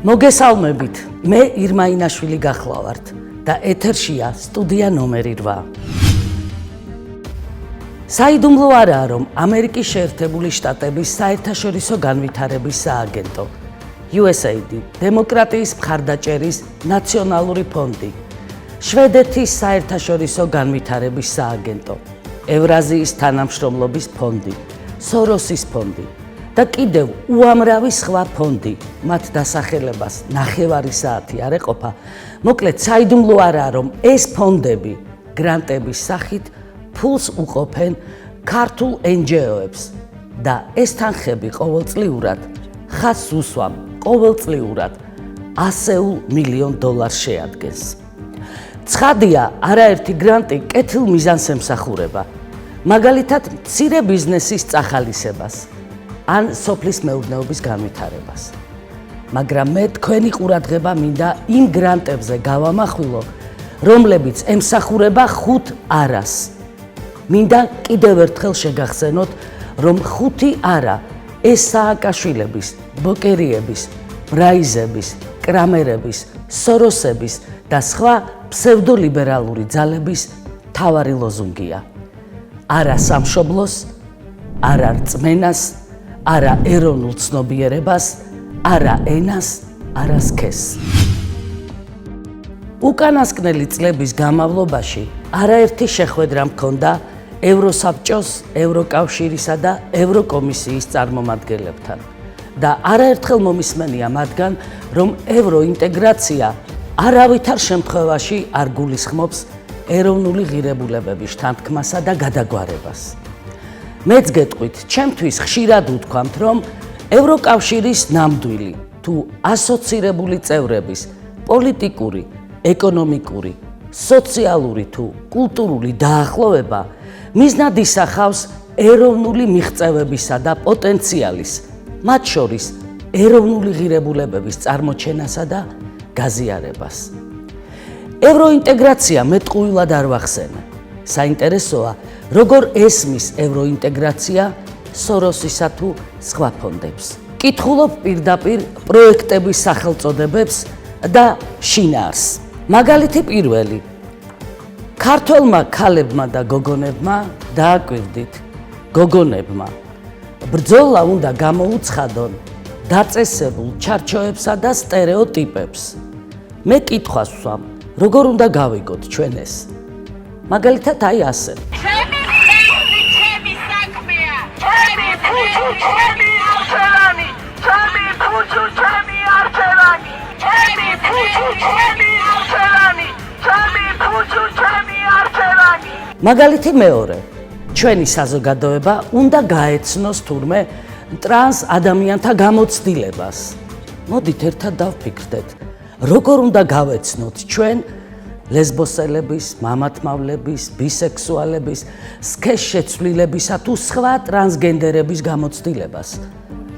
მოგესალმებით, მე ირმა ინაშვილი გახლავართ და ეთერშია სტუდია ნომერი 8. საიდუმლო არაა, რომ ამერიკის შეერთებული შტატების საერთაშორისო განვითარების სააგენტო, USAID, დემოკრატიის მხარდაჭერის ნაციონალური ფონდი, შვედეთის საერთაშორისო განვითარების სააგენტო, ევრაზიის თანამშრომლობის ფონდი, სოროსის ფონდი და კიდევ უამრავი სხვა ფონდი, მათ დასახელებას ნახევარი საათი არ ეყოფა. მოკლედ, საიდუმლო არაა, რომ ეს ფონდები გრანტების სახით ფულს უყოფენ ქართულ NGO-ებს და ეს თანხები ყოველწლიურად ხაზს უსვამ, ყოველწლიურად $100 მილიონ შეადგენს. ცხადია, არაერთი გრანტი კეთილ მიზანს ემსახურება, მაგალითად, მცირე ბიზნესის წახალისებას ან სოფლის მეურნეობის განვითარებას. მაგრამ მე თქვენი ყურადღება მინდა იმ გრანტებზე გავამახვილო, რომლებიც ემსახურება 5 არას. მინდა კიდევ ერთხელ შეგახსენოთ, რომ 5 არა ეს სააკაშვილების, ბოკერიების, ბრაიზების, კრამერების, სოროსების და სხვა ფსევდოლიბერალური ძალების მთავარი ლოზუნგია. არა სამშობლოს, არა რწმენას, არა ეროვნულ ცნობიერებას, არა ენას, არა სქესს. უკანასკნელი წლების განმავლობაში არაერთი შეხვედრა მქონდა ევროსაბჭოს, ევროკავშირისა და ევროკომისიის წარმომადგენლებთან და არაერთხელ მომისმენია მათგან, რომ ევროინტეგრაცია არავითარ შემთხვევაში არ გულისხმობს ეროვნული ღირებულებების შთანთქმასა და გადაგვარებას. მეც გეტყვით, ჩემთვის ხშირად უთქვამთ, რომ ევროკავშირის ნამდვილი თუ ასოცირებული წევრების პოლიტიკური, ეკონომიკური, სოციალური თუ კულტურული დაახლოვება მიზნად ისახავს ეროვნული მიღწევებისა და პოტენციალის, მათ შორის ეროვნული ღირებულებების წარმოჩენასა და გაზიარებას. ევროინტეგრაცია მეტყუილად არ ვახსენე. საინტერესოა, როგორ ესმის ევროინტეგრაცია სოროსისა თუ სხვა ფონდებს. კითხულობ პირდაპირ პროექტების სახელწოდებებს და შინაარსს. მაგალითი პირველი. ქართველმა ქალებმა და გოგონებმა დააკვირდით, გოგონებმა ბრძოლა უნდა გამოუცხადონ დაწესებულ ჩარჩოებსა და სტერეოტიპებს. მე კითხვას ვსვამ, როგორ უნდა გავიგოთ ჩვენ ეს? მაგალითად აი ასე. ჩემი საქმეა, ჩემი ფუჩუ, ჩემი არჩევანი, ჩემი ფუჩუ, ჩემი არჩევანი, ჩემი ფუჩუ, ჩემი არჩევანი, ჩემი ფუჩუ, ჩემი არჩევანი. მაგალითი მეორე. ჩვენი საზოგადოება უნდა გაეცნოს თურმე ტრანს ადამიანთა გამოცდილებას. მოდით ერთად დავფიქრდეთ, როგორ უნდა გავეცნოთ ჩვენ ლესბოსელების, მამათმავლების, ბისექსუალების, სქესშეცვლილებისა თუ სხვა ტრანსგენდერების გამოცდილებას.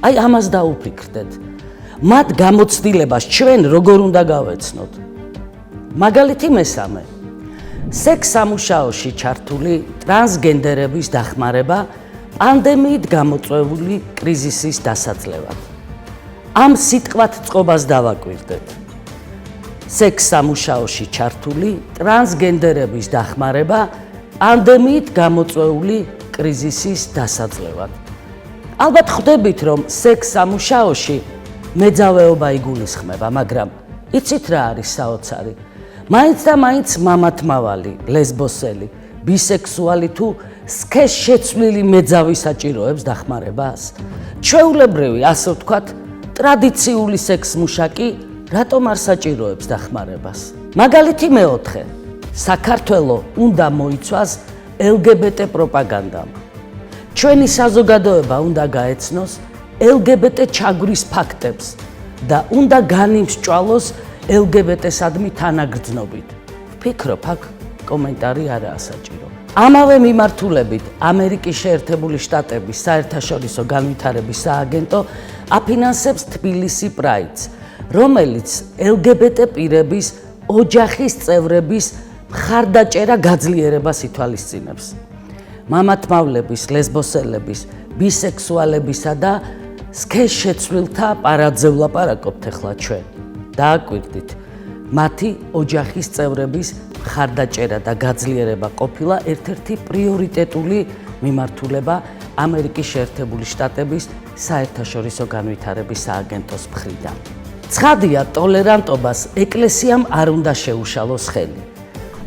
აი ამას დაუფიქრდეთ. მათ გამოცდილებას ჩვენ როგორ უნდა გავეცნოთ? მაგალითი მესამე. სექს სამუშაოში ჩართული ტრანსგენდერების დახმარება პანდემიით გამოწვეული კრიზისის დასაძლევად. ამ სიტყვათ წყობას დავაკვირდეთ. სექს სამუშაოში ჩართული ტრანსგენდერების დახმარება პანდემიით გამოწვეული კრიზისის დასაძლევად. ალბათ ხვდებით, რომ სექს სამუშაოში მეძავეობა იგულისხმება, მაგრამ იცით რა არის საოცარი? მაინც და მაინც მამათმავალი, ლესბოსელი, ბისექსუალი თუ სქესშეცვლილი მეძავი საჭიროებს დახმარებას. ჩვეულებრივი, ასე ვთქვათ, ტრადიციული სექსმუშაკი რატომ არ საჭიროებს დახმარებას? მაგალითი მეოთხე. საქართველო უნდა მოიცვას LGBT პროპაგანდამ. ჩვენი საზოგადოება უნდა გაეცნოს LGBT ჩაგვრის ფაქტებს და უნდა განიმსჭვალოს LGBT-სადმი თანაგრძნობით. ვფიქრობ, აქ კომენტარი არაა საჭირო. ამავე მიმართულებით ამერიკის შეერთებული შტატების საერთაშორისო განვითარების სააგენტო აფინანსებს თბილისი პრაიდს, რომელიც LGBT პირების ოჯახის წევრების მხარდაჭერა გაძლიერებას ითვალისწინებს. მამათმავლების, ლესბოსელების, ბისექსუალებისა და სქესშეცვლილთა პარადზე ვლაპარაკობთ ახლა ჩვენ. დააკვირდით, მათი ოჯახის წევრების მხარდაჭერა და გაძლიერება ყოფილა ერთ-ერთი პრიორიტეტული მიმართულება ამერიკის შეერთებული შტატების საერთაშორისო განვითარების სააგენტოს მხრიდან. ცხადია, ტოლერანტობას ეკლესიამ არ უნდა შეუშალოს ხელი.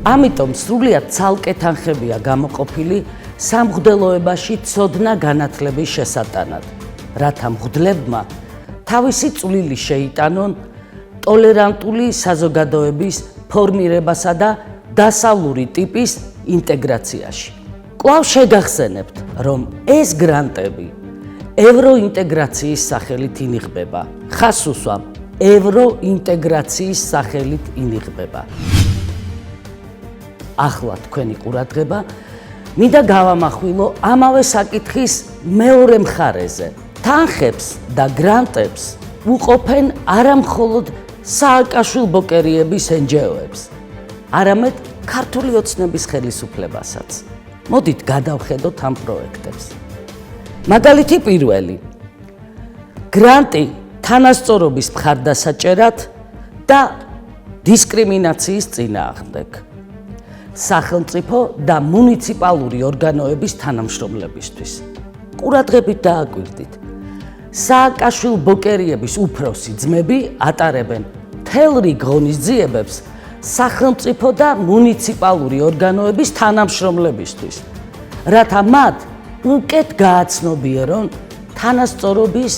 ამიტომ სრულიად ცალკე თანხებია გამოყოფილი სამღვდელოებაში ცოდნა განათლების შესატანად, რათა მღვდლებმა თავისი წვლილი შეიტანონ ტოლერანტული საზოგადოების ფორმირებასა და დასავლური ტიპის ინტეგრაციაში. კვლავ შეგახსენებთ, რომ ეს გრანტები ევროინტეგრაციის სახელით ინიღბება. ხას უსვამ, ევროინტეგრაციის სახელით ინიღბება. ახლა თქვენი ყურადღება მინდა გავამახვილო ამავე საკითხის მეორე მხარეზე. თანხებს და გრანტებს უყოფენ არა მხოლოდ სააკაშვილ-ბოკერიების NGO-ებს, არამედ ქართული ოცნების ხელისუფლებასაც. მოდით გადავხედოთ ამ პროექტებს. მაგალითი პირველი. გრანტი თანასწორობის მხარდასაჭერად და დისკრიმინაციის წინააღმდეგ. სახელმწიფო და მუნიციპალური ორგანოების თანამშრომლებისთვის. ყურადღებით დააკვირდით. სააკაშვილ-ბოკერიების უფროსი ძმები ატარებენ მთელ რიგ ღონისძიებებს სახელმწიფო და მუნიციპალური ორგანოების თანამშრომლებისთვის, რათა მათ უკეთ გააცნობიერონ თანასწორობის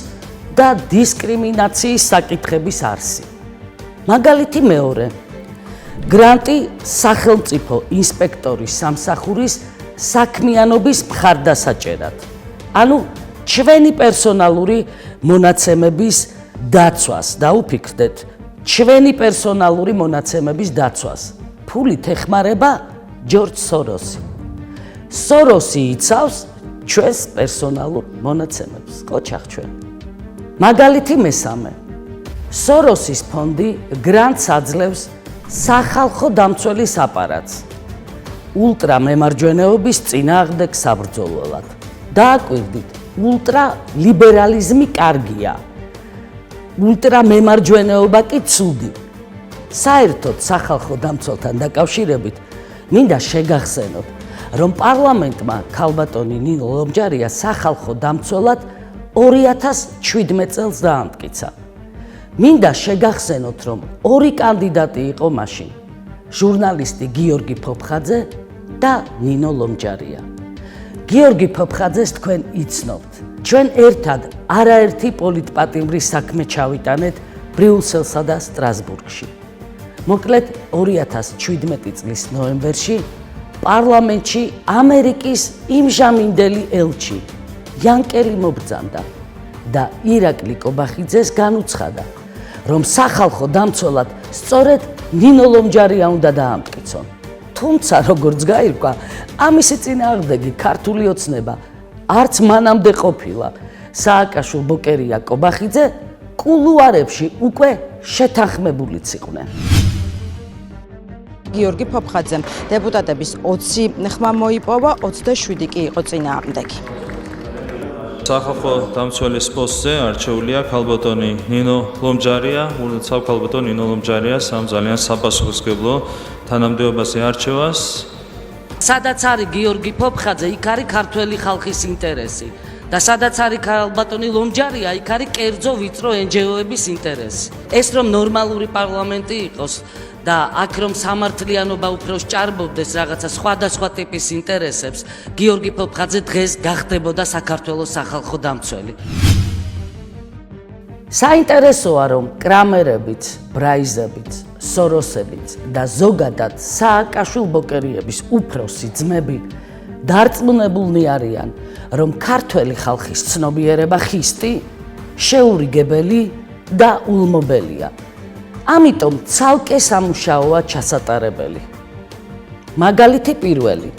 და დისკრიმინაციის საკითხების არსი. მაგალითი მეორე. გრანტი სახელმწიფო ინსპექტორის სამსახურის საქმიანობის მხარდასაჭერად. ანუ ჩვენი პერსონალური მონაცემების დაცვას, დაუფიქრდეთ, ჩვენი პერსონალური მონაცემების დაცვას. ფულით ეხმარება ჯორჯ სოროსი. სოროსი იცავს ჩვენს პერსონალურ მონაცემებს, ყოჩახ ჩვენ. მაგალითი მესამე. სოროსის ფონდი გრანტს აძლევს სახალხო დამცველის აპარატს ულტრამემარჯვენეობის წინააღმდეგ საბრძოლველად. დააკვირდით, ულტრალიბერალიზმი კარგია, ულტრამემარჯვენეობა კი ცუდი. საერთოდ სახალხო დამცველთან დაკავშირებით მინდა შეგახსენოთ, რომ პარლამენტმა ქალბატონი ნინო ლომჯარია სახალხო დამცველად 2017 წელს დაამტკიცა. მინდა შეგახსენოთ, რომ ორი კანდიდატი იყო მაშინ, ჟურნალისტი გიორგი ფოფხაძე და ნინო ლომჯარია. გიორგი ფოფხაძეს თქვენ იცნობთ. ჩვენ ერთად არაერთი პოლიტპატიმრის საქმე ჩავიტანეთ ბრიუსელსა და სტრასბურგში. მოკლედ 2017 წლის ნოემბერში პარლამენტში ამერიკის იმჟამინდელი ელჩი იანკელი მობრძანდა და ირაკლი კობახიძეს განუცხადა, რომ სახალხო დამცველად სწორედ ნინო ლომჯარია უნდა დაამტკიცონ. თუმცა, როგორც გაირკვა, ამისი წინააღმდეგი ქართული ოცნება არც მანამდე ყოფილა. სააკაშვილ-ბოკერია კობახიძე კულუარებში უკვე შეთანხმებულიც იყვნენ. გიორგი ფოფხაძემ დეპუტატების 20 ხმა მოიპოვა, 27 კი იყო წინააღმდეგი. სახალხო დამცველის პოსტზე არჩეულია ქალბატონი ნინო ლომჯარია, უბრალოდ ქალბატონი ნინო ლომჯარიას ამ ძალიან საპასუხისმგებლო თანამდებობაზე არჩევას. სადაც არის გიორგი ფოფხაძე, იქ არის ქართველი ხალხის ინტერესი და სადაც არის ქალბატონი ლომჯარია, იქ არის კერძო ვიწრო NGO-ების ინტერესი. ეს რომ ნორმალური პარლამენტი იყოს და აქ რომ სამართლიანობა უფრო სჭარბობდეს რაღაცა სხვადასხვა ტიპის ინტერესებს, გიორგი ფოფხაძე დღეს გახდებოდა საქართველოს სახალხო დამცველი. საინტერესოა, რომ კრამერებიც, ბრაიზებიც, სოროსებიც და ზოგადად სააკაშვილ-ბოკერიების უფროსი ძმები დარწმუნებულნი არიან, რომ ქართველი ხალხის ცნობიერება ხისტი, შეურიგებელი და ულმობელია. ამიტომ ცალკე სამუშაოა ჩასატარებელი. მაგალითი პირველი.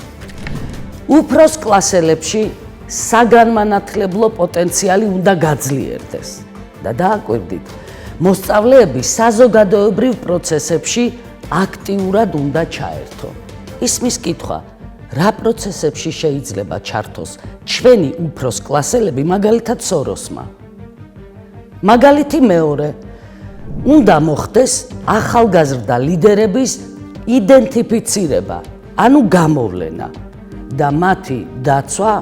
უფროს კლასელებში საგანმანათლებლო პოტენციალი უნდა გაძლიერდეს და დააკვირდით, მოსწავლეები საზოგადოებრივ პროცესებში აქტიურად უნდა ჩაერთონ. ისმის კითხვა, რა პროცესებში შეიძლება ჩართოს ჩვენი უფროს კლასელები, მაგალითად სოროსმა. მაგალითი მეორე. უნდა მოხდეს ახალგაზრდა ლიდერების იდენტიფიცირება, ანუ გამოვლენა და მათი დაცვა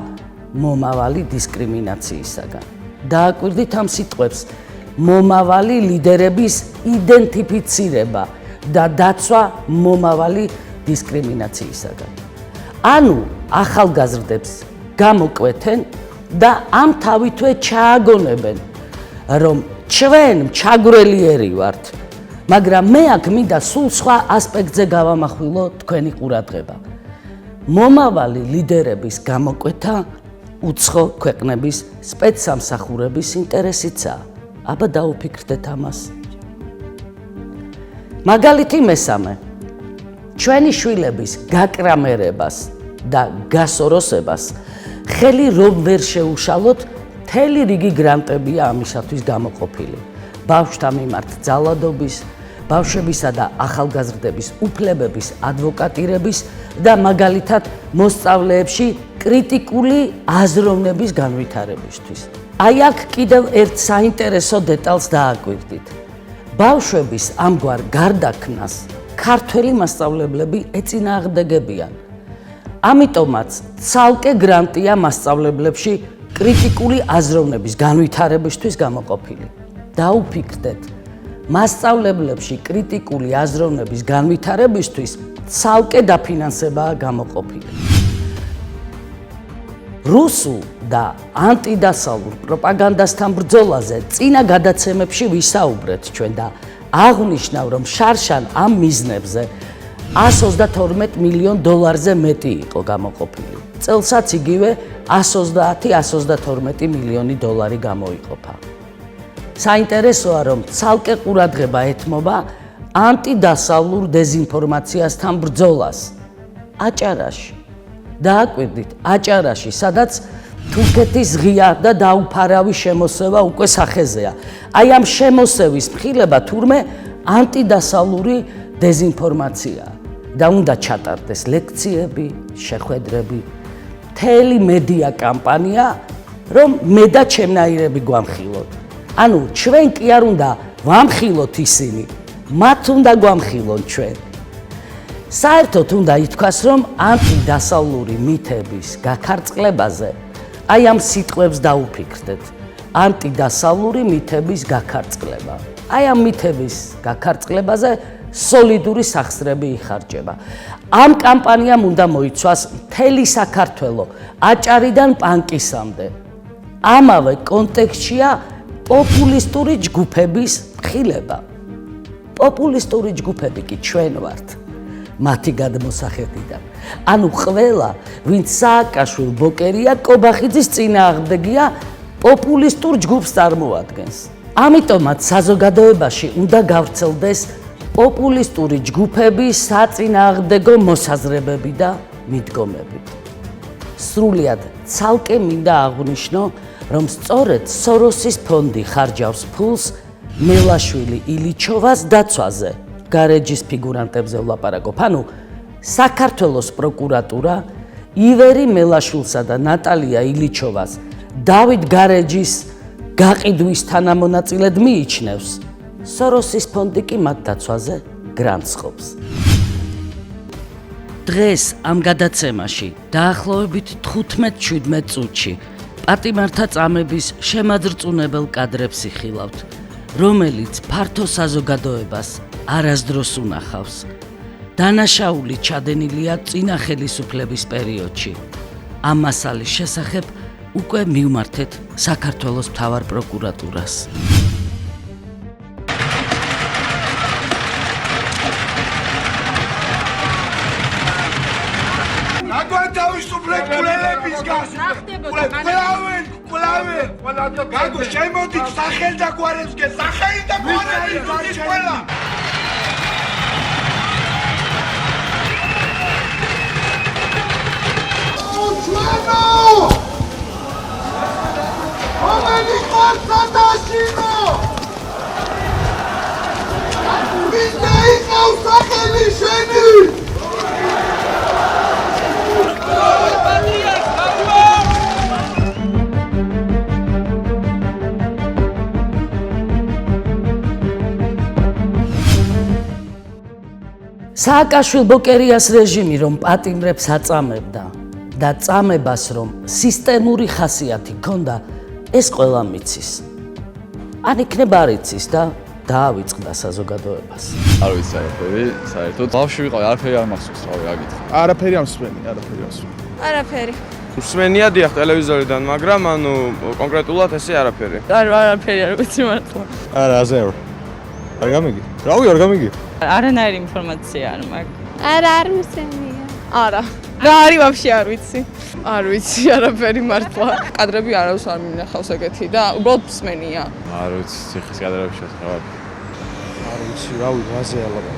მომავალი დისკრიმინაციისაგან. დააკვირდით ამ სიტყვებს: მომავალი ლიდერების იდენტიფიცირება და დაცვა მომავალი დისკრიმინაციისაგან. ანუ ახალგაზრდებს გამოკვეთენ და ამ თავითვე ჩააგონებენ, რომ ჩვენ ჩაგვრელიერი ვართ, მაგრამ მე აქ მინდა სულ სხვა ასპექტზე გავამახვილო თქვენი ყურადღება. მომავალი ლიდერების გამოკვეთა უცხო ქვეყნების სპეცსამსახურების ინტერესიცაა. აბა დაუფიქრდეთ ამას. მაგალითი მესამე. ჩვენი შვილების გაკრამერებას და გასოროსებას ხელი რომ ვერ შეუშალოთ, მთელი რიგი გრანტებია ამისათვის გამოყოფილი. ბავშვთა მიმართ ძალადობის, ბავშვებისა და ახალგაზრდების უფლებების ადვოკატირების და მაგალითად მოსწავლეებში კრიტიკული აზროვნების განვითარებისთვის. აი აქ კიდევ ერთ საინტერესო დეტალს დააკვირდით. ბავშვების ამგვარ გარდაქმნას ქართველი მასწავლებლები ეწინააღმდეგებიან. ამიტომაც ცალკე გრანტია მასწავლებლებში კრიტიკული აზროვნების განვითარებისთვის გამოყოფილი. დაუფიქრდეთ, მასწავლებლებში კრიტიკული აზროვნების განვითარებისთვის ცალკე დაფინანსებაა გამოყოფილი. რუსულ და ანტიდასავლურ პროპაგანდასთან ბრძოლაზე წინა გადაცემებში ვისაუბრეთ ჩვენ და აღნიშნავ, რომ შარშან ამ მიზნებზე $132 მილიონ მეტი იყო გამოყოფილი. წელსაც იგივე 130-132 მილიონი დოლარი გამოიყოფა. საინტერესოა, რომ ცალკე ყურადღება ეთმობა ანტიდასავლურ დეზინფორმაციასთან ბრძოლას აჭარაში. დააკვირდით, აჭარაში, სადაც თურქეთის ღია და დაუფარავი შემოსევა უკვე სახეზეა. აი ამ შემოსევის მხილება თურმე ანტიდასავლური დეზინფორმაციაა და უნდა ჩატარდეს ლექციები, შეხვედრები, მთელი მედია კამპანია, რომ მე და ჩემნაირები გვამხილოთ. ანუ ჩვენ კი არ უნდა ვამხილოთ ისინი, მათ უნდა გვამხილონ ჩვენ. საერთოდ უნდა ითქვას, რომ ანტიდასავლური მითების გაქარწყლებაზე აი ამ სიტყვებს დაუფიქრდეთ. ანტიდასავლური მითების გაქარწყლება. აი ამ მითების გაქარწყლებაზე სოლიდური სახსრები იხარჯება. ამ კამპანიამ უნდა მოიცვას მთელი საქართველო, აჭარიდან პანკისამდე. ამავე კონტექსტშია პოპულისტური ჯგუფების მხილება. პოპულისტური ჯგუფები კი ჩვენ ვართ. მათი გადმოსახედიდან. ანუ ყველა, ვინც სააკაშვილ ბოკერია, კობახიძის წინააღმდეგია, პოპულისტურ ჯგუფს წარმოადგენს. ამიტომაც საზოგადოებაში უნდა გავრცელდეს პოპულისტური ჯგუფების საწინააღმდეგო მოსაზრებები და მიდგომები. სრულიად ცალკე მინდა აღვნიშნო, რომ სწორედ სოროსის ფონდი ხარჯავს ფულს მელაშვილი ილიჩოვას დაცვაზე. გარეჯის ფიგურანტებზე ვლაპარაკობ. ანუ საქართველოს პროკურატურა ივერი მელაშვილსა და ნატალია ილიჩოვას დავით გარეჯის გაყიდვის თანამონაწილედ მიიჩნევს. სოროსის ფონდი კი მათ დაცვაზე გრანტს ხოვს. დღეს ამ გადაცემაში დაახლოებით 15-17 წუთში პატიმართა წამების შემაძრწუნებელ კადრებს იხილავთ, რომელიც ფართო საზოგადოებას არასდროს უნახავს. დანაშაული ჩადენილია წინა ხელისუფლების პერიოდში. ამ მასალის შესახებ უკვე მივმართეთ საქართველოს მთავარ პროკურატურას. თავისუფლად კულელების გას. გაგო შემოდით სახელ და გვარებს გე სახელი და გვარები გულის ყველა. ჩვენო! რომელი ყარსა დაშინო! ვინ დაიყავს სახელი შენი? სააკაშვილ-ბოკერიას რეჟიმი რომ პატიმრებს აწამებდა და წამებას რომ სისტემური ხასიათი ჰქონდა, ეს ყველა მიცის. ან იქნება არ იცის და დაავიწყდა საზოგადოებას. არ ვიცი არაფერი, საერთოდ. ბავშვი ვიყავი, არაფერი არ მახსოვს, რავი, რა გითხრა. არაფერი ამსვენი. არაფერი. მსმენია დიახ ტელევიზორიდან, მაგრამ ანუ კონკრეტულად ესე არაფერი. არაფერი არ ვიცი მართლა. არა, აზერო. არ გამიგი. რავი, არ გამიგი. არანაირი ინფორმაცია არ მაქვს. არ მსენია. არა. რა არის ვაფშე არ ვიცი. არ ვიცი არაფერი მართლა. კადრები არავის არ მინახავს ეგეთი და უბრალოდ მსმენია. არ ვიცი, ციხის კადრებში რა. არ ვიცი, რავი, მაზე ალაბა.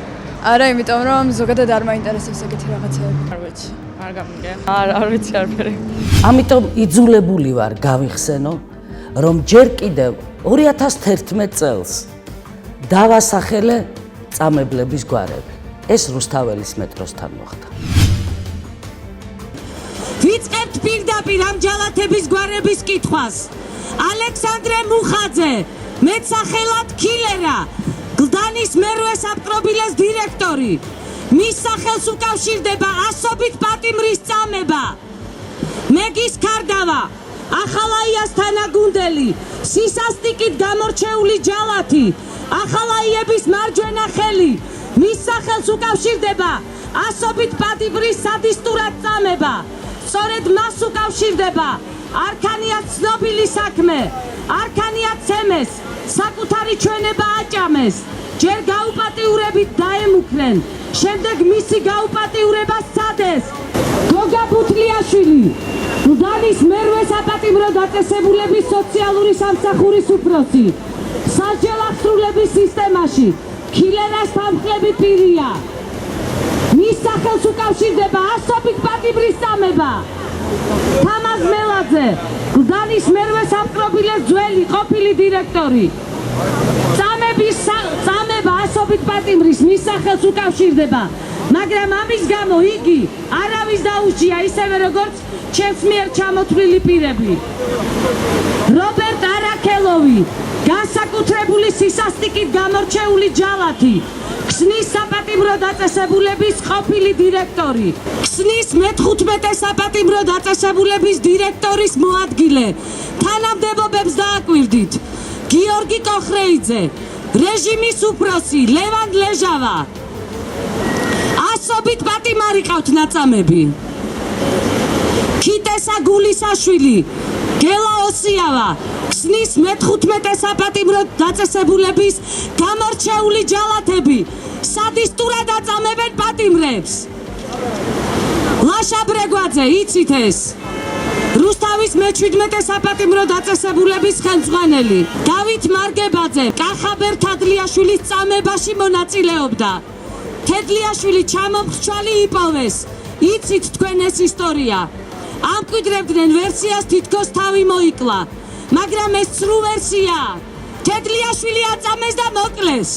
არა, იმიტომ რომ ზოგადად არ მაინტერესებს ეგეთი რაღაცები. არ ვიცი. არ გამიგე. არ ვიცი არაფერი. ამიტომ იძულებული ვარ გავიხსენო, რომ ჯერ კიდევ 2011 წელს დავასახელე წამებლების გვარები. ეს რუსთაველის მეტროსთან მოხდა. ვიწყებთ პირდაპირ ამ ჯალათების გვარების კითხვას. ალექსანდრე მუხაძე, მეტსახელად ქილერა, გლდანის მერვე საპყრობილეს დირექტორი. მის სახელს უკავშირდება ასობით პატიმრის წამება. მეგის ქარდავა, ახალაიას თანაგუნდელი, სისასტიკით გამორჩეული ჯალათი, ახალაიების მარჯვენა ხელი. მის სახელს უკავშირდება ასობით პატიმრის სადისტურად წამება. სწორედ მას უკავშირდება არქანიათ ცნობილი საქმე, არქანიათ ცემეს, საკუთარი ჩვენება აჭამეს, ჯერ გაუპატიურებით დაემუქრენ, შემდეგ მისი გაუპატიურება სცადეს. გოგა ბუთლიაშვილი, გლდანის მერვე საპატიმრო დაწესებულების სოციალური სამსახურის უფროსი, სასჯელ აღსრულების სისტემაში ქილერას თანხლები პირია. მის სახელს უკავშირდება ასობით პატიმრის წამება. თამაზ მელაძე, გლდანის მერვე სამპყრობილეს ძველი ყოფილი დირექტორი. წამება ასობით პატიმრის მის სახელს უკავშირდება, მაგრამ ამის გამო იგი არავის დაუჭია, ისევე როგორც ჩემს მიერ ჩამოთვლილი პირები. რობერტ არაქელოვი, განსაკუთრებული სისასტიკით გამორჩეული ჯალათი, ქსნის საპატიმრო დაწესებულების ყოფილი დირექტორი, ქსნის მე-15 საპატიმრო დაწესებულების დირექტორის მოადგილე. თანამდებობებს დააკვირდით: გიორგი კოხრეიძე, რეჟიმის უფროსი ლევან ლეჟავა. ასობით პატიმარი ყავთ ნაწამები. ქიტესა გულისაშვილი, გელა ოსიავა, ქსნის მე-15 საპატიმრო დაწესებულების გამორჩეული ჯალათები სადისტურად აწამებენ პატიმრებს. ლაშა ბრეგვაძე, იცით ეს? რუსთავის მე-17 საპატიმრო დაწესებულების ხელმძღვანელი. დავით მარგებაძე, კახაბერ თადლიაშვილის წამებაში მონაწილეობდა. თედლიაშვილი ჩამომხრჩვალი იპოვეს. იცით თქვენ ეს ისტორია? ამკვიდრებდნენ ვერსიას თითქოს თავი მოიკლა, მაგრამ ეს სრულ ვერსიაა. თედლიაშვილი აწამეს და მოკლეს.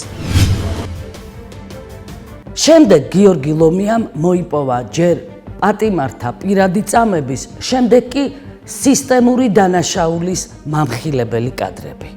შემდეგ გიორგი ლომიამ მოიპოვა ჯერ პატიმართა პირადი წამების, შემდეგ კი სისტემური დანაშაულის მამხილებელი კადრები.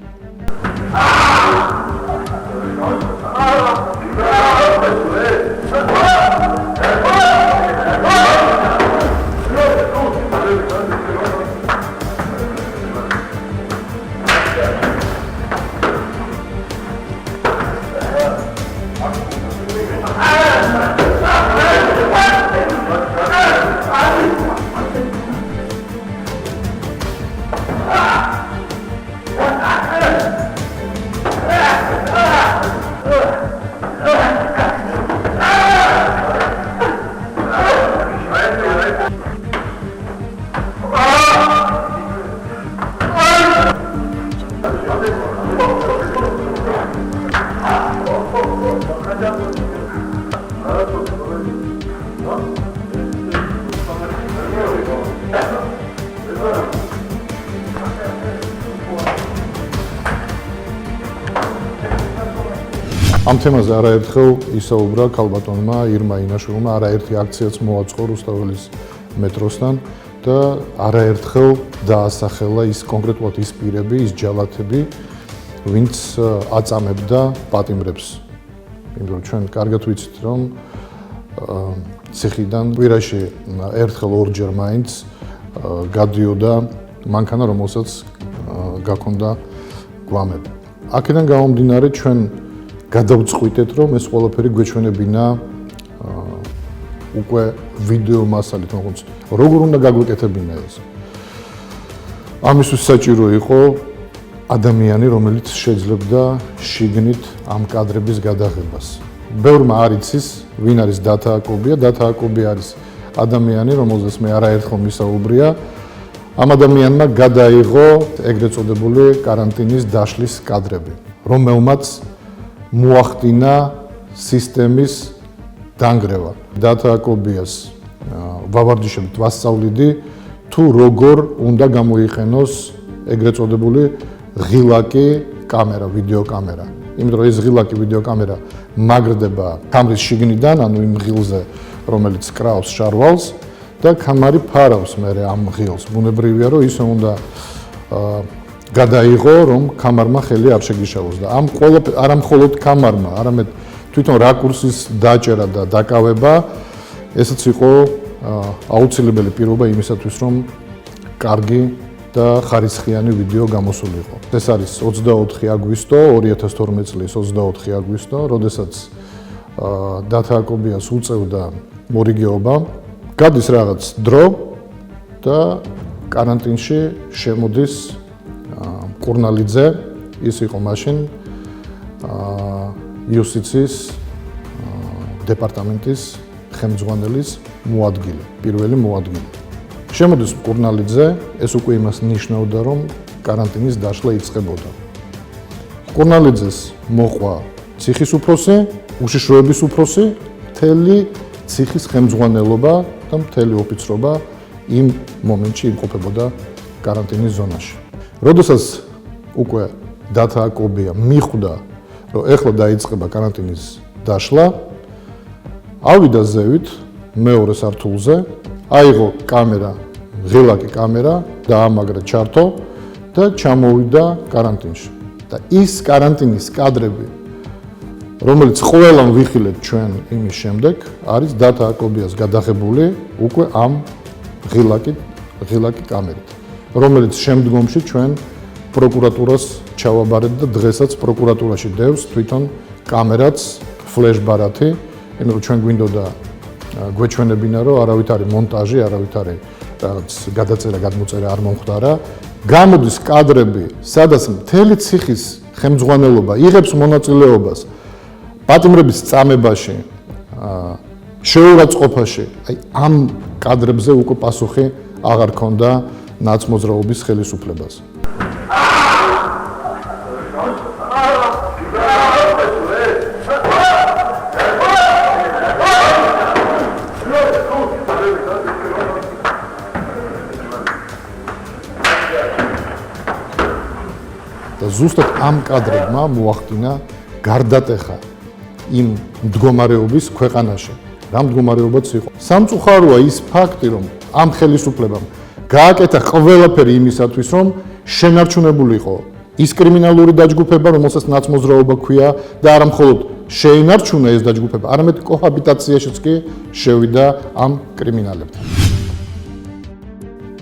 ამ თემაზე არაერთხელ ისაუბრა ქალბატონმა ირმა ინაშვილმა, არაერთი აქციაც მოაწყო რუსთაველის მეტროსთან და არაერთხელ დაასახელა ის კონკრეტულად ის პირები, ის ჯალათები, ვინც აწამებდა პატიმრებს. იმიტომ ჩვენ კარგად ვიცით, რომ ციხიდან კვირაში ერთხელ ორჯერ მაინც გადიოდა მანქანა, რომელსაც გაქონდა გვამები. აქედან გამომდინარე ჩვენ გადავწყვიტეთ, რომ ეს ყველაფერი გვეჩვენებინა უკვე ვიდეო მასალით, როგორც როგორ უნდა გაგვეკეთებინა ეს. ამისთვის საჭირო იყო ადამიანი, რომელიც შეძლებდა შიგნით ამ კადრების გადაღებას. ბევრმა არ იცის, ვინ არის Data Akobia. Data Akobia არის ადამიანი, რომელზეც მე არაერთხელ მისაუბრია. ამ ადამიანმა გადაიღო ეგრეთ წოდებული каранტინის დაშლის კადრები, რომელმაც მოახდინა სისტემის დანგრევა. Data Akobia-ს ვავარჯიშებით ვასწავლიდი, თუ როგორ უნდა გამოიყენოს ეგრეთ წოდებული ღილაკი კამერა, ვიდეო კამერა. იმიტომ რომ ეს ღილაკი ვიდეო კამერა მაგრდება კამერის შიგნიდან, ანუ იმ ღილზე, რომელიც კრავს შარვალს და კამარი ფარავს მერე ამ ღილს. ბუნებრივია, რომ ისე უნდა გადაიღო, რომ კამარმა ხელი არ შეგიშალოს და ამ ყველაფერი არა მხოლოდ კამარმა, არამედ თვითონ რაკურსის დაჭერა და დაკავება, ესეც იყო აუცილებელი პირობა იმისათვის, რომ კარგი და ხარისხიანი ვიდეო გამოსულიყო. ეს არის 24 აგვისტო, 2012 წლის 24 აგვისტო, როდესაც Data Akobia-ს უწევდა მორიგეობა. გადის რაღაც დრო და каранტინში შემოდის კურნალიძე, ის იყო მაშინ იუსტიციის დეპარტამენტის ხელმძღვანელის მოადგილე, პირველი მოადგილე. შემოდის კურნალიძე, ეს უკვე იმას ნიშნავდა, რომ каранტინის დაშლა იწყებოდა. კურნალიძეს მოყვა ციხის უფროსი, უშიშროების უფროსი, მთელი ციხის ხელმძღვანელობა და მთელი ოფიცრობა იმ მომენტში იმყოფებოდა каранტინის ზონაში. როდესაც უკვე Data Akobia მიხვდა, რომ ეხლა დაიწყება каранტინის დაშლა, ავიდა ზევით მეორე სართულზე, აიღო კამერა, ღილაკი კამერა, დაამაგრა ჩართო და ჩამოვიდა каранტინში. და ის каранტინის კადრები, რომელიც ყველამ ვიხილეთ ჩვენ იმის შემდეგ, არის Data Akobia-ს გადაღებული უკვე ამ ღილაკი კამერით, რომელიც შემდგომში ჩვენ პროკურატურას ჩავაბარეთ და დღესაც პროკურატურაში დევს თვითონ კამერაც ფლეშ-ბარათი, იმიტომ რომ ჩვენ გვინდოდა გვეჩვენებინა, რომ არავით არის მონტაჟი, არავით არის რაღაც გადაწერა, გადმოწერა არ მომხდარა. გამოდის კადრები, სადაც მთელი ციხის ხელმძღვანელობა იღებს მონაწილეობას პატიმრების წამებაში, შეურაცხყოფაში. აი ამ კადრებზე უკვე პასუხი აღარ ქონდა ნაცმოძრაობის ხელისუფლებას. და ზუსტად ამ კადრებმა მოახდინა გარდატეხა იმ მდგომარეობის ქვეყანაში. რა მდგომარეობაც იყო. სამწუხაროა ის ფაქტი, რომ ამ ხელისუფლებამ გააკეთა ყველაფერი იმისათვის, რომ შენარჩუნებულიყო ის კრიმინალური დაჯგუფება, რომელსაც ნაცმოძრაობა ჰქვია და არა მხოლოდ შეინარჩუნა ეს დაჯგუფება, არამედ კოჰაბიტაციაშიც კი შევიდა ამ კრიმინალებთან.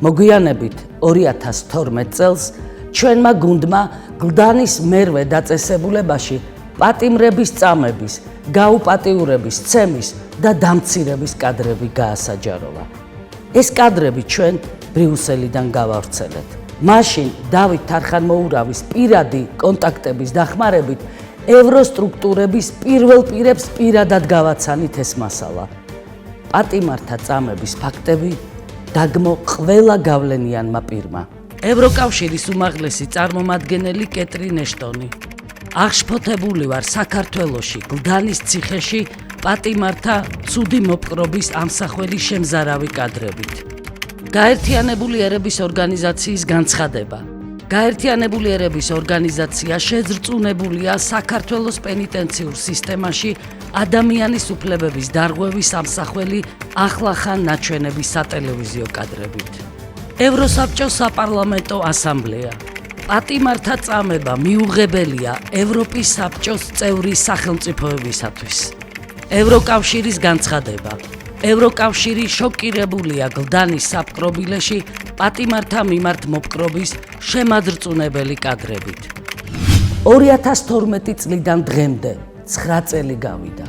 მოგვიანებით 2012 წელს ჩვენმა გუნდმა გლდანის მერვე დაწესებულებაში პატიმრების წამების, გაუპატიურების, ცემის და დამცირების კადრები გაასაჯაროვა. ეს კადრები ჩვენ ბრიუსელიდან გავავრცელეთ. მაშინ დავით თარხანმოურავის პირადი კონტაქტების დახმარებით ევროსტრუქტურების პირველ პირებს პირადად გავაცანით ეს მასალა. პატიმართა წამების ფაქტები დაგმო ყველა გავლენიანმა პირმა. ევროკავშირის უმაღლესი წარმომადგენელი კეტრინ ეშტონი. აღშფოთებული ვარ საქართველოში, გლდანის ციხეში პატიმართა ცუდი მოპყრობის ამსახველი შემზარავი კადრებით. გაერთიანებული ერების ორგანიზაციის განცხადება. გაერთიანებული ერების ორგანიზაცია შეზრწუნებულია საქართველოს პენიტენციურ სისტემაში ადამიანის უფლებების დარღვევის ამსახველი ახლახან ნაჩვენების სატელევიზიო კადრებით. ევროსაბჭოს საპარლამენტო ასამბლეა. პატიმართა წამება მიუღებელია ევროპის საბჭოს წევრი სახელმწიფოებისათვის. ევროკავშირის განცხადება. ევროკავშირი შოკირებულია გლდანის საპყრობილეში პატიმართა მიმართ მოპყრობის შემაძრწუნებელი კადრებით. 2012 წლიდან დღემდე 9 წელი გავიდა.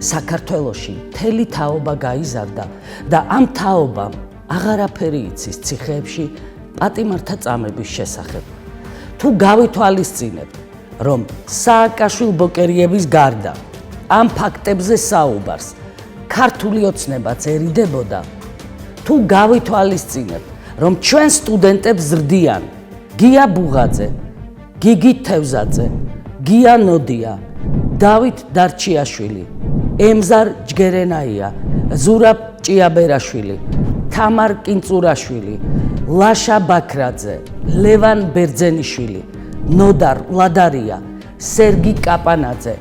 საქართველოში მთელი თაობა გაიზარდა და ამ თაობამ აღარაფერი იცის ციხეებში პატიმართა წამების შესახებ. თუ გავითვალისწინებთ, რომ სააკაშვილ-ბოკერიების გარდა ამ ფაქტებზე საუბარს ქართული ოცნებაც ერიდებოდა, თუ გავითვალისწინებთ, რომ ჩვენ სტუდენტებს ზრდიან გია ბუღაძე, გიგი თევზაძე, გია ნოდია, დავით დარჩიაშვილი, ემზარ ჯგერენაია, ზურაბ ჭიაბერაშვილი, თამარ კინწურაშვილი, ლაშა ბაქრაძე, ლევან ბერძენიშვილი, ნოდარ ლადარია, სერგი კაპანაძე,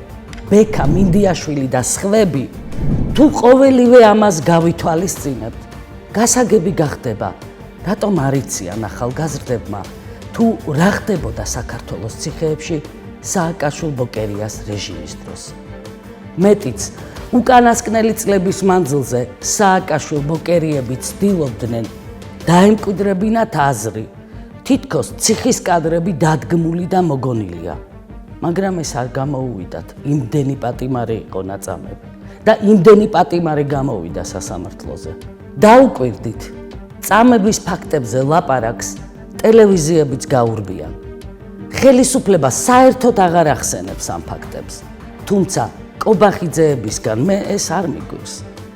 ბექა მინდიაშვილი და სხვები, თუ ყოველივე ამას გავითვალისწინებთ, გასაგები გახდება, რატომ არ იციან ახალგაზრდებმა, თუ რა ხდებოდა საქართველოს ციხეებში სააკაშვილ-ბოკერიას რეჟიმის დროს. მეტიც, უკანასკნელი წლების მანძილზე სააკაშვილ-ბოკერიები ცდილობდნენ დაემკვიდრებინათ აზრი, თითქოს ციხის კადრები დადგმული და მოგონილია. მაგრამ ეს არ გამოუვიდათ, იმდენი პატიმარი იყო ნაწამები და იმდენი პატიმარი გამოვიდა სასამართლოზე. დაუკვირდით, წამების ფაქტებზე ლაპარაკს ტელევიზიებიც გაურბიან. ხელისუფლება საერთოდ აღარ ახსენებს ამ ფაქტებს. თუმცა კობახიძეებისგან მე ეს არ მიგვირს.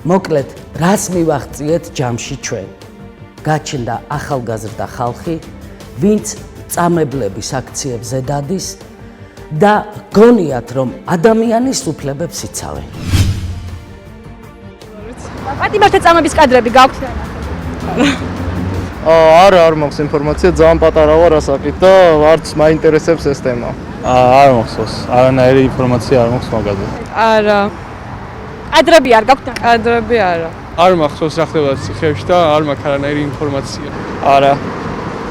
მოკლედ, რას მივაღწიეთ ჯამში ჩვენ? გაჩნდა ახალგაზრდა ხალხი, ვინც წამებლების აქციებზე დადის და გონიათ, რომ ადამიანის უფლებებს იცავენ. პატიმართა წამების კადრები გაქვთ? არ მაქვს ინფორმაცია, ძალიან პატარა ვარ ასაკით და არც მაინტერესებს ეს თემა. არ მახსოვს, არანაირი ინფორმაცია არ მაქვს მაგაზე. არა. კადრები არ გაქვთ? კადრები არა. არ მახსოვს რა ხდება ციხეებში და არ მაქვს არანაირი ინფორმაცია. არა.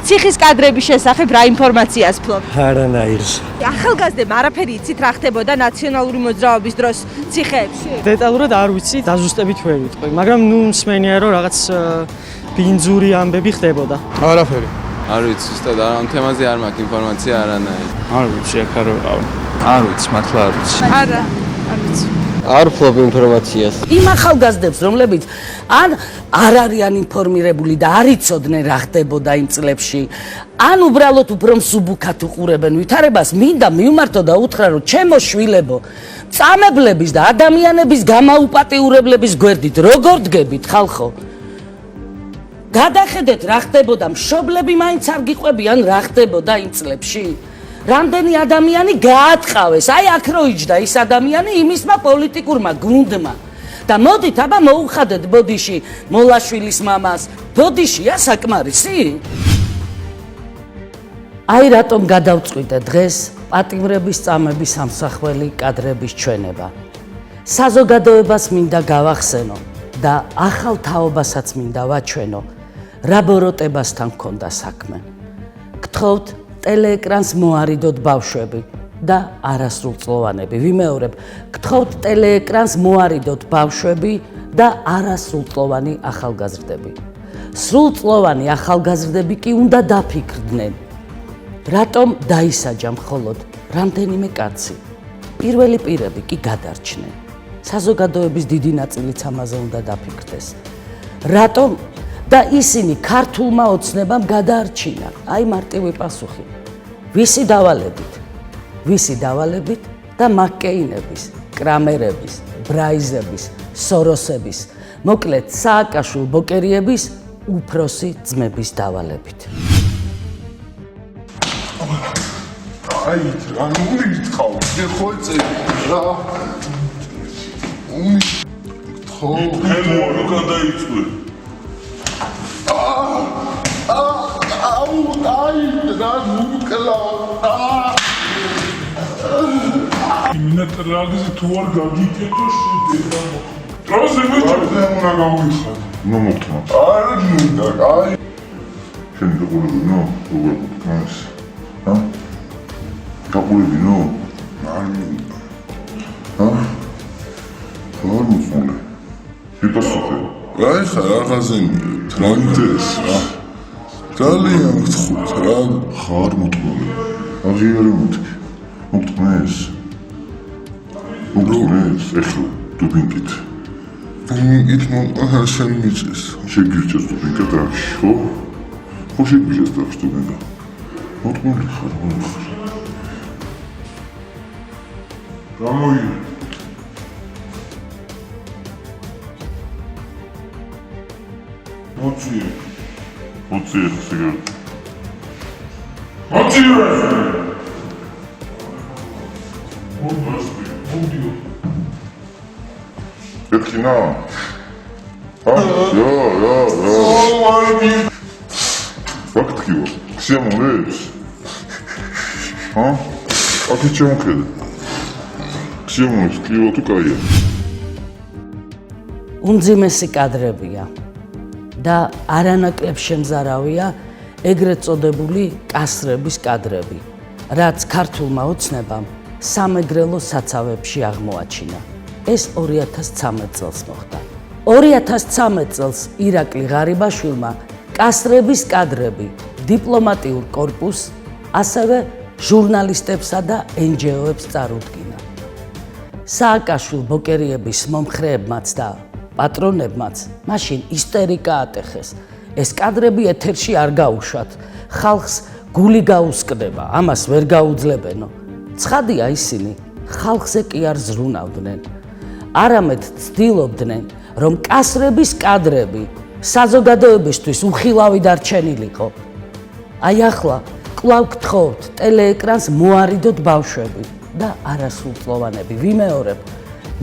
ციხის კადრების შესახებ რა ინფორმაციას ფლობთ? არანაირს. ახალგაზრდებმა არაფერი იცით რა ხდებოდა ნაციონალური მოძრაობის დროს ციხეებში? დეტალურად არ ვიცი, დაზუსტებით ვერ ვიტყვი, მაგრამ მსმენია რომ რაღაც ბინძური ამბები ხდებოდა. არაფერი. არ ვიცი, ზუსტად ამ თემაზე არ მაქვს ინფორმაცია არანაირი. არ ვიცი, აქ არ ვიყავ. არ ვიცი, მართლა არ ვიცი. არა, არ ვიცი. არ ვფლობ ინფორმაციას. იმ ახალგაზრდებს, რომლებიც ან არ არიან ინფორმირებული და არ იცოდნენ რა ხდებოდა იმ წლებში, ან უბრალოდ უფრო მსუბუქად უყურებენ ვითარებას, მინდა მივმართო და უთხრა, რომ ჩემო შვილებო, წამებლების და ადამიანების გამაუპატიურებლების გვერდით როგორ დგებით, ხალხო? გადახედეთ რა ხდებოდა, მშობლები მაინც არ გიყვებიან რა ხდებოდა იმ წლებში? რამდენი ადამიანი გაატყავეს, აი აქ რო იჯდა ის ადამიანი იმისმა პოლიტიკურმა გუნდმა. და მოდით აბა მოუხადეთ ბოდიში მოლაშვილის მამას. ბოდიშია საკმარისი? აი რატომ გადავწყვიტე დღეს პატიმრების წამების ამსახველი კადრების ჩვენება. საზოგადოებას მინდა გავახსენო და ახალ თაობასაც მინდა ვაჩვენო, რა ბოროტებასთან მქონდა საქმე. გთხოვთ ტელეეკრანს მოარიდოთ ბავშვები და არასრულწლოვანები. ვიმეორებ, გთხოვთ ტელეეკრანს მოარიდოთ ბავშვები და არასრულწლოვანი ახალგაზრდები. სრულწლოვანი ახალგაზრდები კი უნდა დაფიქრდნენ, რატომ დაისაჯა მხოლოდ რამდენიმე კაცი. პირველი პირები კი გადარჩნენ. საზოგადოების დიდი ნაწილიც ამაზე უნდა დაფიქრდეს. რატომ და ისინი ქართულმა ოცნებამ გადაარჩინა. აი მარტივი პასუხი. ვისი დავალებით და მაკკეინების, კრამერების, ბრაიზების, სოროსების, მოკლედ სააკაშვილ-ბოკერიების უფროსი ძმების დავალებით. აი, რა მიგითხავ, ხო წელი რა. ხო, რა გადაიწვე. აი, რა მუკლავ. მინატრაგზე თუ არ გაგიკეთო შედება. დროზე მეჭერზე უნდა გამიხარ. ნუ მოხდა. არა, მინდა, აი. შენ გიყურებინო, როგორ გქონს? ჰა? გიყურებინო? არ მინდა. ჰა? მოწმული. იპასუხე. აი ხა რაღაცენი ტრანტეს რა. ძალიან გთხოვთ რა, ხარ მოწმული. აღიარე მეთქი. მოწმეს. მოწმეს, ეხლა დუბინკით. დუბინკით შენ მიწეს. შეგირჩეს დუბინკა დარში, ხო? ხო შეგირჩეს დარში დუბინკა. მოწმული ხარ, მოხარ. გამოიგე. მოწიე. მოწიე სიგარეტი. მოწიე. მოდიო. ეთქინა. Ja. Фактიო. ქსიამონებს. აკი ჩემხედე. ქსიამონებს კლიო თუ კაია. უმძიმესი კადრებია და არანაკლებ შემზარავია ეგრეთ წოდებული კასრების კადრები, რაც ქართულმა ოცნებამ სამეგრელო საცავებში აღმოაჩინა. ეს 2013 წელს მოხდა. 2013 წელს ირაკლი ღარიბაშვილმა კასრების კადრები დიპლომატიურ კორპუსს, ასევე ჟურნალისტებსა და NGO-ებს წარუდგინა. სააკაშვილ ბოკერიების მომხრეებმაც და პატრონებმაც მაშინ ისტერიკა ატეხეს. ეს კადრები ეთერში არ გაუშვათ, ხალხს გული გაუსკდება, ამას ვერ გაუძლებენო. ცხადია ისინი ხალხზე კი არ ზრუნავდნენ. არამედ ცდილობდნენ, რომ კასრების კადრები საზოგადოებისთვის უხილავი დარჩენილიყო. აი ახლა კვლავ გთხოვთ ტელეეკრანს მოარიდოთ ბავშვები და არასრულწლოვანები. ვიმეორებ,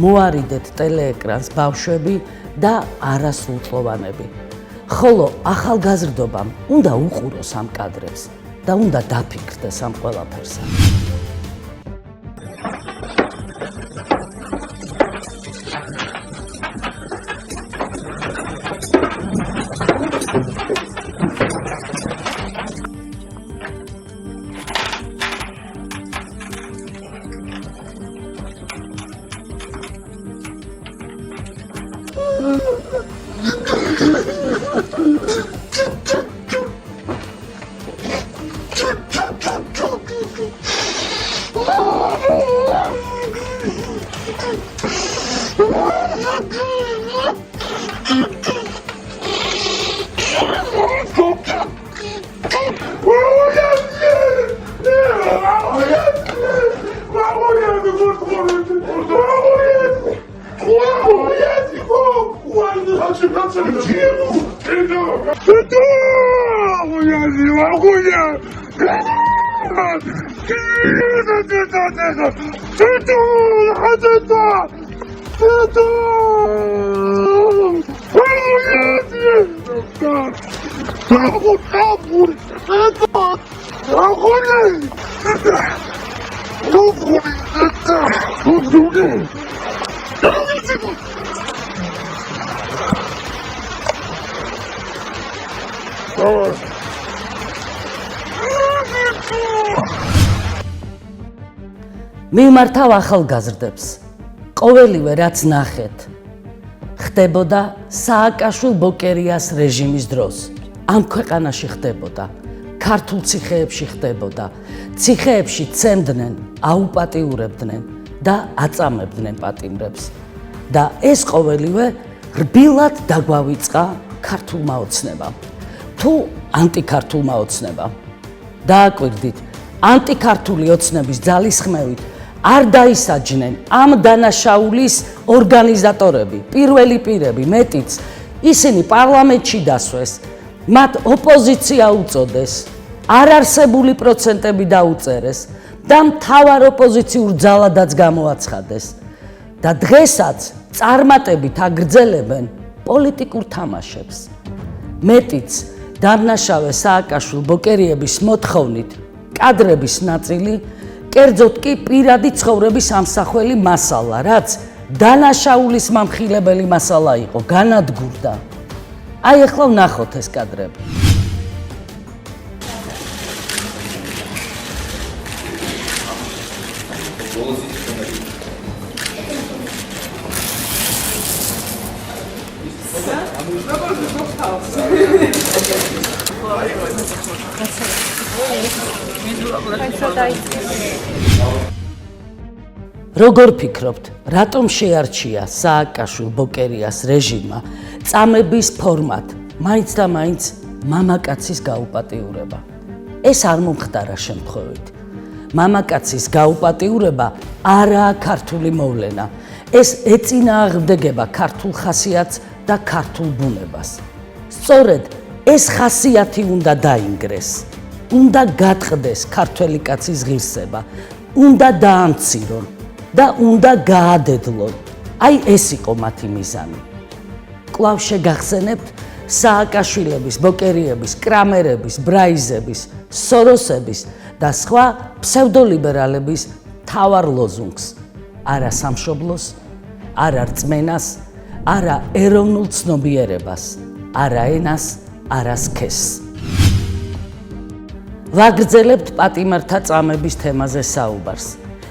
მოარიდეთ ტელეეკრანს ბავშვები და არასრულწლოვანები. ხოლო ახალგაზრდობამ უნდა უყუროს ამ კადრებს და უნდა დაფიქრდეს ამ ყველაფერზე. მიმართავ ახალგაზრდებს. ყოველივე რაც ნახეთ, ხდებოდა სააკაშვილ ბოკერიას რეჟიმის დროს. ამ ქვეყანაში ხდებოდა, ქართულ ციხეებში ხდებოდა. ციხეებში ცემდნენ, აუპატიურებდნენ და აწამებდნენ პატიმრებს. და ეს ყოველივე რბილად დაგვავიწყა ქართულმა ოცნებამ. თუ ანტიქართულმა ოცნებამ. დააკვირდით, ანტიქართული ოცნების ძალისხმევით არ დაისაჯნენ ამ დანაშაულის ორგანიზატორები, პირველი პირები, მეტიც ისინი პარლამენტში დასვეს, მათ ოპოზიცია უწოდეს, არარსებული პროცენტები დაუწერეს და მთავარ ოპოზიციურ ძალადაც გამოაცხადეს. და დღესაც წარმატებით აგრძელებენ პოლიტიკურ თამაშებს. მეტიც დამნაშავე სააკაშვილ ბოკერიების მოთხოვნით კადრების ნაწილი კერძოდ კი პირადი ცხოვრების ამსახველი მასალა, რაც დანაშაულის მამხილებელი მასალა იყო, განადგურდა. აი ახლა ვნახოთ ეს კადრები. როგორ ფიქრობთ, რატომ შეარჩია სააკაშვილ-ბოკერიას რეჟიმმა წამების ფორმატ, მაინც და მაინც მამაკაცის გაუპატიურება? ეს არ მომხდარა შემთხვევით. მამაკაცის გაუპატიურება არაა ქართული მოვლენა. ეს ეწინააღმდეგება ქართულ ხასიათს და ქართულ ბუნებას. სწორედ ეს ხასიათი უნდა დაინგრეს, უნდა გატყდეს ქართველი კაცის ღირსება, უნდა დაამცირონ და უნდა გაადედლონ. აი ეს იყო მათი მიზანი. კვლავ შეგახსენებთ სააკაშვილების, ბოკერიების, კრამერების, ბრაიზების, სოროსების და სხვა ფსევდოლიბერალების მთავარ ლოზუნგს: არა სამშობლოს, არა რწმენას, არა ეროვნულ ცნობიერებას, არა ენას, არა სქესს. ვაგრძელებთ პატიმართა წამების თემაზე საუბარს.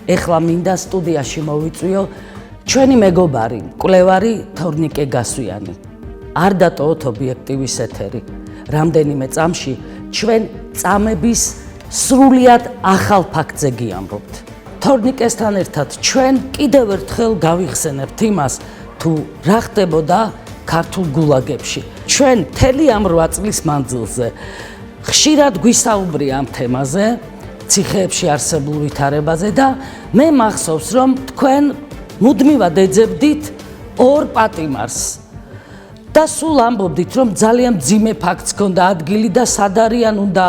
ეხლა მინდა სტუდიაში მოვიწვიო ჩვენი მეგობარი, მკვლევარი თორნიკე გასვიანი. არ დატოვოთ ობიექტივის ეთერი. რამდენიმე წამში ჩვენ წამების სრულიად ახალ ფაქტზე გიამბობთ. თორნიკესთან ერთად ჩვენ კიდევ ერთხელ გავიხსენებთ იმას, თუ რა ხდებოდა ქართულ გულაგებში. ჩვენ მთელი ამ 8 წლის მანძილზე ხშირად გვისაუბრია ამ თემაზე, ციხეებში არსებულ ვითარებაზე და მე მახსოვს, რომ თქვენ მუდმივად ეძებდით ორ პატიმარს. და სულ ამბობდით, რომ ძალიან მძიმე ფაქტს ჰქონდა ადგილი და სად არიან, უნდა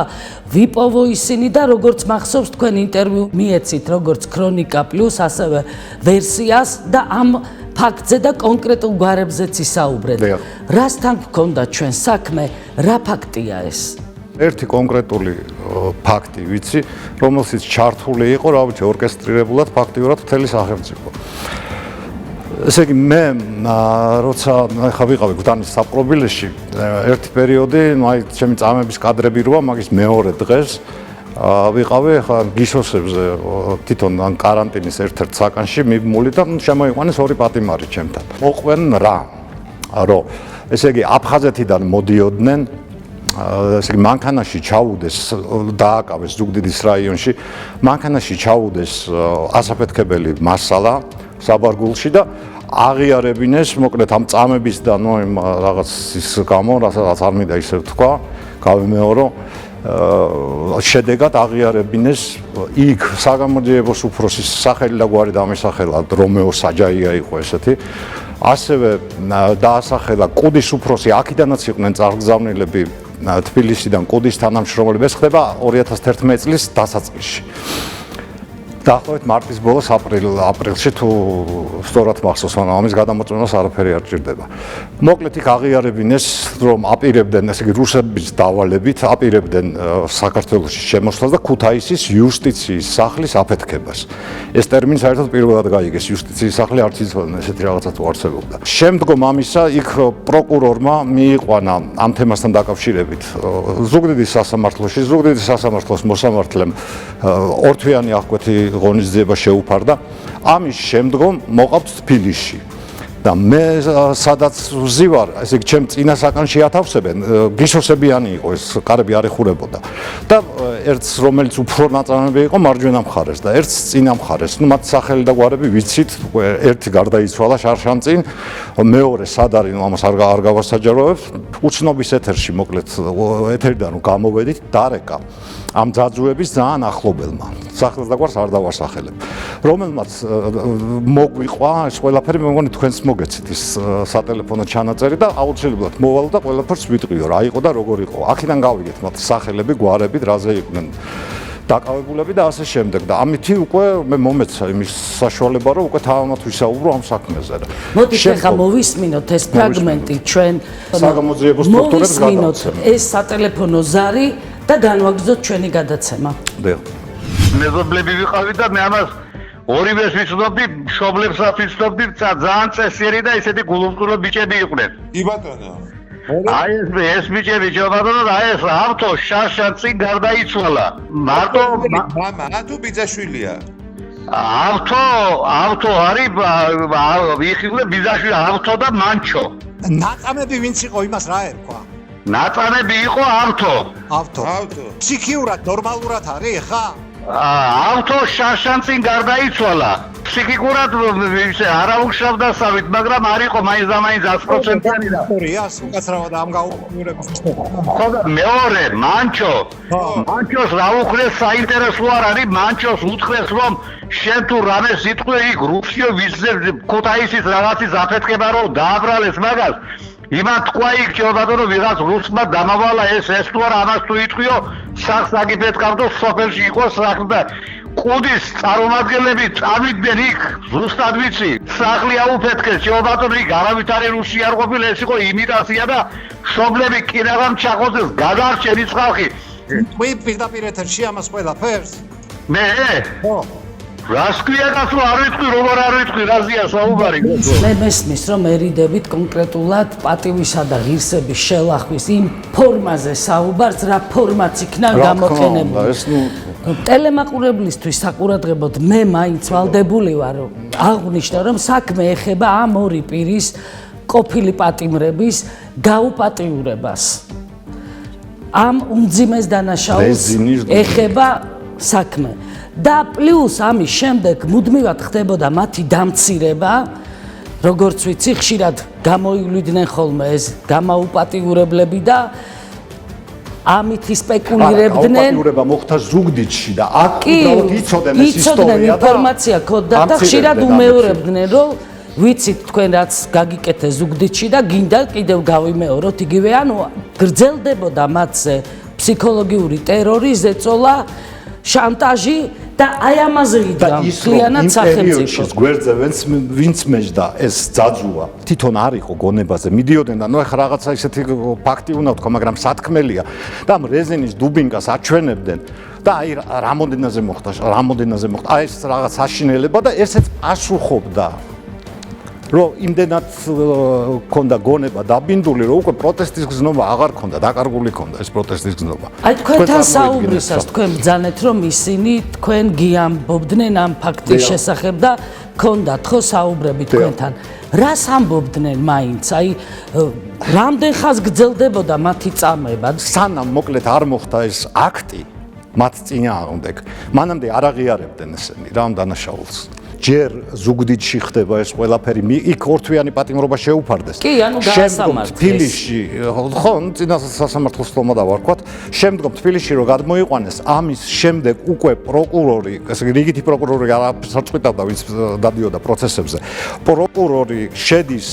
ვიპოვო ისინი და როგორც მახსოვს, თქვენ ინტერვიუ მიეცით, როგორც ქრონიკა პლუს, ასევე ვერსიას და ამ ფაქტზე და კონკრეტულ გვარებზეც ისაუბრეთ. რასთან გქონდა ჩვენ საქმე, რა ფაქტია ეს? ერთი კონკრეტული ფაქტი ვიცი, რომელსაც ჩართული იყო, რა ვიცი, ორკესტრირებულად ფაქტიურად მთელი სახელმწიფო. ესე იგი მე როცა ხა ვიყავი გვდანის საპყრობილეში ერთი პერიოდი, აი ჩემი წამების კადრები როა, მაგის მეორე დღეს ვიყავი ხა გისოსებზე თვითონ ან კარანტინის ერთ-ერთ საკანში მიმული და შემოიყვანეს ორი პატიმარი ჩემთან. მოყვენ რა? რომ ესე იგი აფხაზეთიდან მოდიოდნენ, ესე იგი მანქანაში ჩაუდეს, დააკავეს ზუგდიდის რაიონში, მანქანაში ჩაუდეს ასაფეთქებელი მასალა საბარგულში და აღიარებინეს, მოკლედ ამ წამების და ნუ იმ რაღაც ის გამო, რასაც არ მინდა ისე ვთქვა, გავიმეორო, შედეგად აღიარებინეს იქ საგამოძიებოს უფროსის სახელი და გვარი დამისახელა რომეო საჯაია იყო ესეთი. ასევე დაასახელა კუდის უფროსი, აქედანაც იყვნენ წარგზავნილები თბილისიდან კუდის თანამშრომლები. ეს ხდება 2011 წლის დასაწყისში. დაახლოებით მარტის ბოლოს აპრილში თუ სწორად მახსოვს, მაგრამ ამის გადამოწმებას არაფერი არ ჭირდება. მოკლედ იქ აღიარებინეს, რომ აპირებდნენ, ესე იგი რუსების დავალებით აპირებდნენ საქართველოში შემოსვლას და ქუთაისის იუსტიციის სახლის აფეთქებას. ეს ტერმინი საერთოდ პირველად გაიგეს, იუსტიციის სახლი არც იცოდნენ, ესეთი რაღაცა თუ არსებობდა. შემდგომ ამისა იქ პროკურორმა მიიყვანა ამ თემასთან დაკავშირებით ზუგდიდის სასამართლოში, ზუგდიდის სასამართლოს მოსამართლემ ორთვიანი აღკვეთი ღონისძიება შეუფარდა. ამის შემდგომ მოყავთ თბილისში. და მე სადაც ვზივარ, ესე იგი ჩემ წინა საკანში ათავსებენ, გისოსებიანი იყო ეს, კარები არ ეხურებოდა. და ერთს რომელიც უფრო ნაწამები იყო მარჯვენა მხარეს და ერთს წინა მხარეს. ნუ მათ სახელი და გვარები ვიცით, ერთი გარდაიცვალა შარშანწინ, მეორე სად არის, ნუ ამას არ გავასაჯაროებ. უცნობის ეთერში მოკლედ ეთერიდან გამოვედით დარეკა ამ ძაძუების ძალიან ახლობელმა. სახელს და გვარს არ დავასახელებ. რომელმაც მოგვიყვა ეს ყველაფერი, მე მგონი თქვენს მოგეცით ის სატელეფონო ჩანაწერი და აუცილებლად მოვალ და ყველაფერს ვიტყვიო რა იყო და როგორ იყო. აქედან გავიგეთ მათ სახელები, გვარები, რაზე იყვნენ დაკავებულები და ასე შემდეგ და ამითი უკვე მე მომეცა იმის საშუალება, რომ უკვე თავად ვისაუბრო ამ საქმეზე. მოდით ახლა მოვისმინოთ ეს ფრაგმენტი ჩვენ საგამოძიებო სტრუქტურებს გადავცემ. ეს სატელეფონო ზარი და განვაგრძოთ ჩვენი გადაცემა. მეზობლები ვიყავით და მე ამას ორივეს ვიცნობდი, მშობლებსაც ვიცნობდი, ძალიან წესიერი და ისეთი გულუბრყურო ბიჭები იყვნენ. კი ბატონო. აი ეს ბიჭები ჯობადო და ეს ავტო შარშან წინ გარდაიცვალა. მარტო მამა თუ ბიძაშვილია? ავთო არის იხილე ბიზაშვილი ავთო და მანჩო. ნაწამები ვინც იყო იმას რა ერქვა? ნაწამები იყო ავთო. ფსიქიურად ნორმალურად არის ხა? ავთო შანშანცინ გარდაიცვალა. ფსიქიკურად ისე არა უხშავდა სავით, მაგრამ არ იყო მაინც და მაინც 100%-იანი და ისტორიას უკაცრავად ამ გაუქმებულების. ხო და მეორე მანჩოს რა უხრეს საინტერესო არ არის, მანჩოს უთხრეს რომ შენ თუ რამე სიტყვე იქ რუსიო ვიზზე ქუთაისის რაღაცის აფეთქება რომ დააბრალეს მაგას იმან თქვა იქ ჯობადო ვიღაც რუსმა დამავალა ეს თუ არა ამას თუ იტყვიო სახს აგიფეთქავდო სოფელში იყო სახლი და კუდის წარმომადგენლები წავიდნენ იქ ზუსტად ვიცი სახლი აუფეთქეს ჯობადო იქ არავით არის რუსი არ ყოფილა ეს იყო იმიტაცია და შობლები კიდევ ჩახოდეს გადარჩენ ის ხალხი მე პირდაპირ ეთერში ამას ყველაფერს მე რას ქვია გასულ არ ვიტყვი როგორ არ ვიტყვი რაზეა საუბარი მე მესმის რომ ერიდებით კონკრეტულად პატივისა და ღირსების შელახვის იმ ფორმაზე საუბარს რა ფორმაც იქნა გამოყენებული ტელემაყურებლისთვის საყურადღებოდ მე მაინც ვალდებული ვარ რომ აღვნიშნო რომ საქმე ეხება ამ ორი პირის ყოფილი პატიმრების გაუპატიურებას ამ უმძიმეს დანაშაულს ეხება საქმე და პლუს ამის შემდეგ მუდმივად ხდებოდა მათი დამცირება, როგორც ვიცი, ხშირად გამოივლიდნენ ხოლმე ეს გამაუპატიურებლები და ამით სპეკულირებდნენ. გაუპატიურება მოხდა ზუგდიდში და აქ უბრალოდ იცოდნენ ეს ისტორია და ინფორმაცია ქონდა და ხშირად უმეორებდნენ, რომ ვიცით თქვენ რაც გაგიკეთეს ზუგდიდში და გინდა კიდევ გავიმეოროთ იგივე, ანუ გრძელდებოდა მათზე ფსიქოლოგიური ტერორი, ზეწოლა შანტაჟი და აი ამაზე იდგა მთლიანად სახელმწიფო. გვერდზე ვინც მეჯდა ეს ძაძუა თვითონ არ იყო გონებაზე მიდიოდნენ და ნუ ახლა რაღაცა ისეთი ფაქტი უნდა ვთქვა, მაგრამ სათქმელია და ამ რეზინის დუბინკას აჩვენებდნენ და აი რამოდენაზე მოხდა აი ეს რაღაც საშინელება და ესეც პასუხობდა რომ იმდენად ქონდა გონება დაბინდული რომ უკვე პროტესტის გზნობა აღარ ქონდა დაკარგული ქონდა ეს პროტესტის გზნობა აი თქვენთან საუბრისას თქვენ ბძანეთ რომ ისინი თქვენ გიამბობდნენ ამ ფაქტის შესახებ და ქონდათ ხო საუბრები თქვენთან რას ამბობდნენ მაინც აი რამდენ ხანს გრძელდებოდა მათი წამება სანამ მოკლედ არ მოხდა ეს აქტი მათ წინააღმდეგ მანამდე არ აღიარებდნენ ესენი რა ამ დანაშაულს ჯერ ზუგდიდში ხდება ეს ყველაფერი იქ ორთვიანი პატიმრობა შეუფარდეს კი ანუ გაასამართლეს თბილისში ხო წინა სასამართლოს თომა დავარქვათ შემდგომ თბილისში რომ გადმოიყვანეს ამის შემდეგ უკვე პროკურორი ესე იგი რიგითი პროკურორი არასაწყვეტავდა ვინც დადიოდა პროცესებზე პროკურორი შედის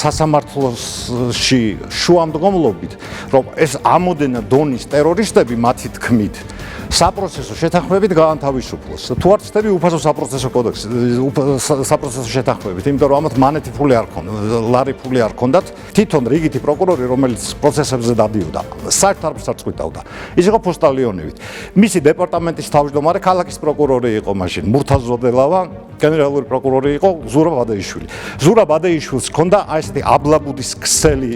სასამართლოში შუამდგომლობით რომ ეს ამოდენა დონის ტერორისტები მათი თქმით საპროცესო შეთანხმებით გაანთავისუფლოს. თუ არ ცდები უფასო საპროცესო კოდექსი, საპროცესო შეთანხმებით, იმიტომ რომ ამათ მანეთი ფული არ ქონდა, ლარი ფული არ ქონდათ, თვითონ რიგითი პროკურორი, რომელიც პროცესებზე დადიოდა, საერთოდ არ წარწყვიტავდა. ის იყო პოსტალიონივით. მისი დეპარტამენტის თავმჯდომარე ქალაქის პროკურორი იყო მაშინ, მურთაზოდელავა, გენერალური პროკურორი იყო ზურაბ ბადეიშვილი. ზურაბ ბადეიშვილს ჰქონდა აი ესეთი აბლაბუდის ქსელი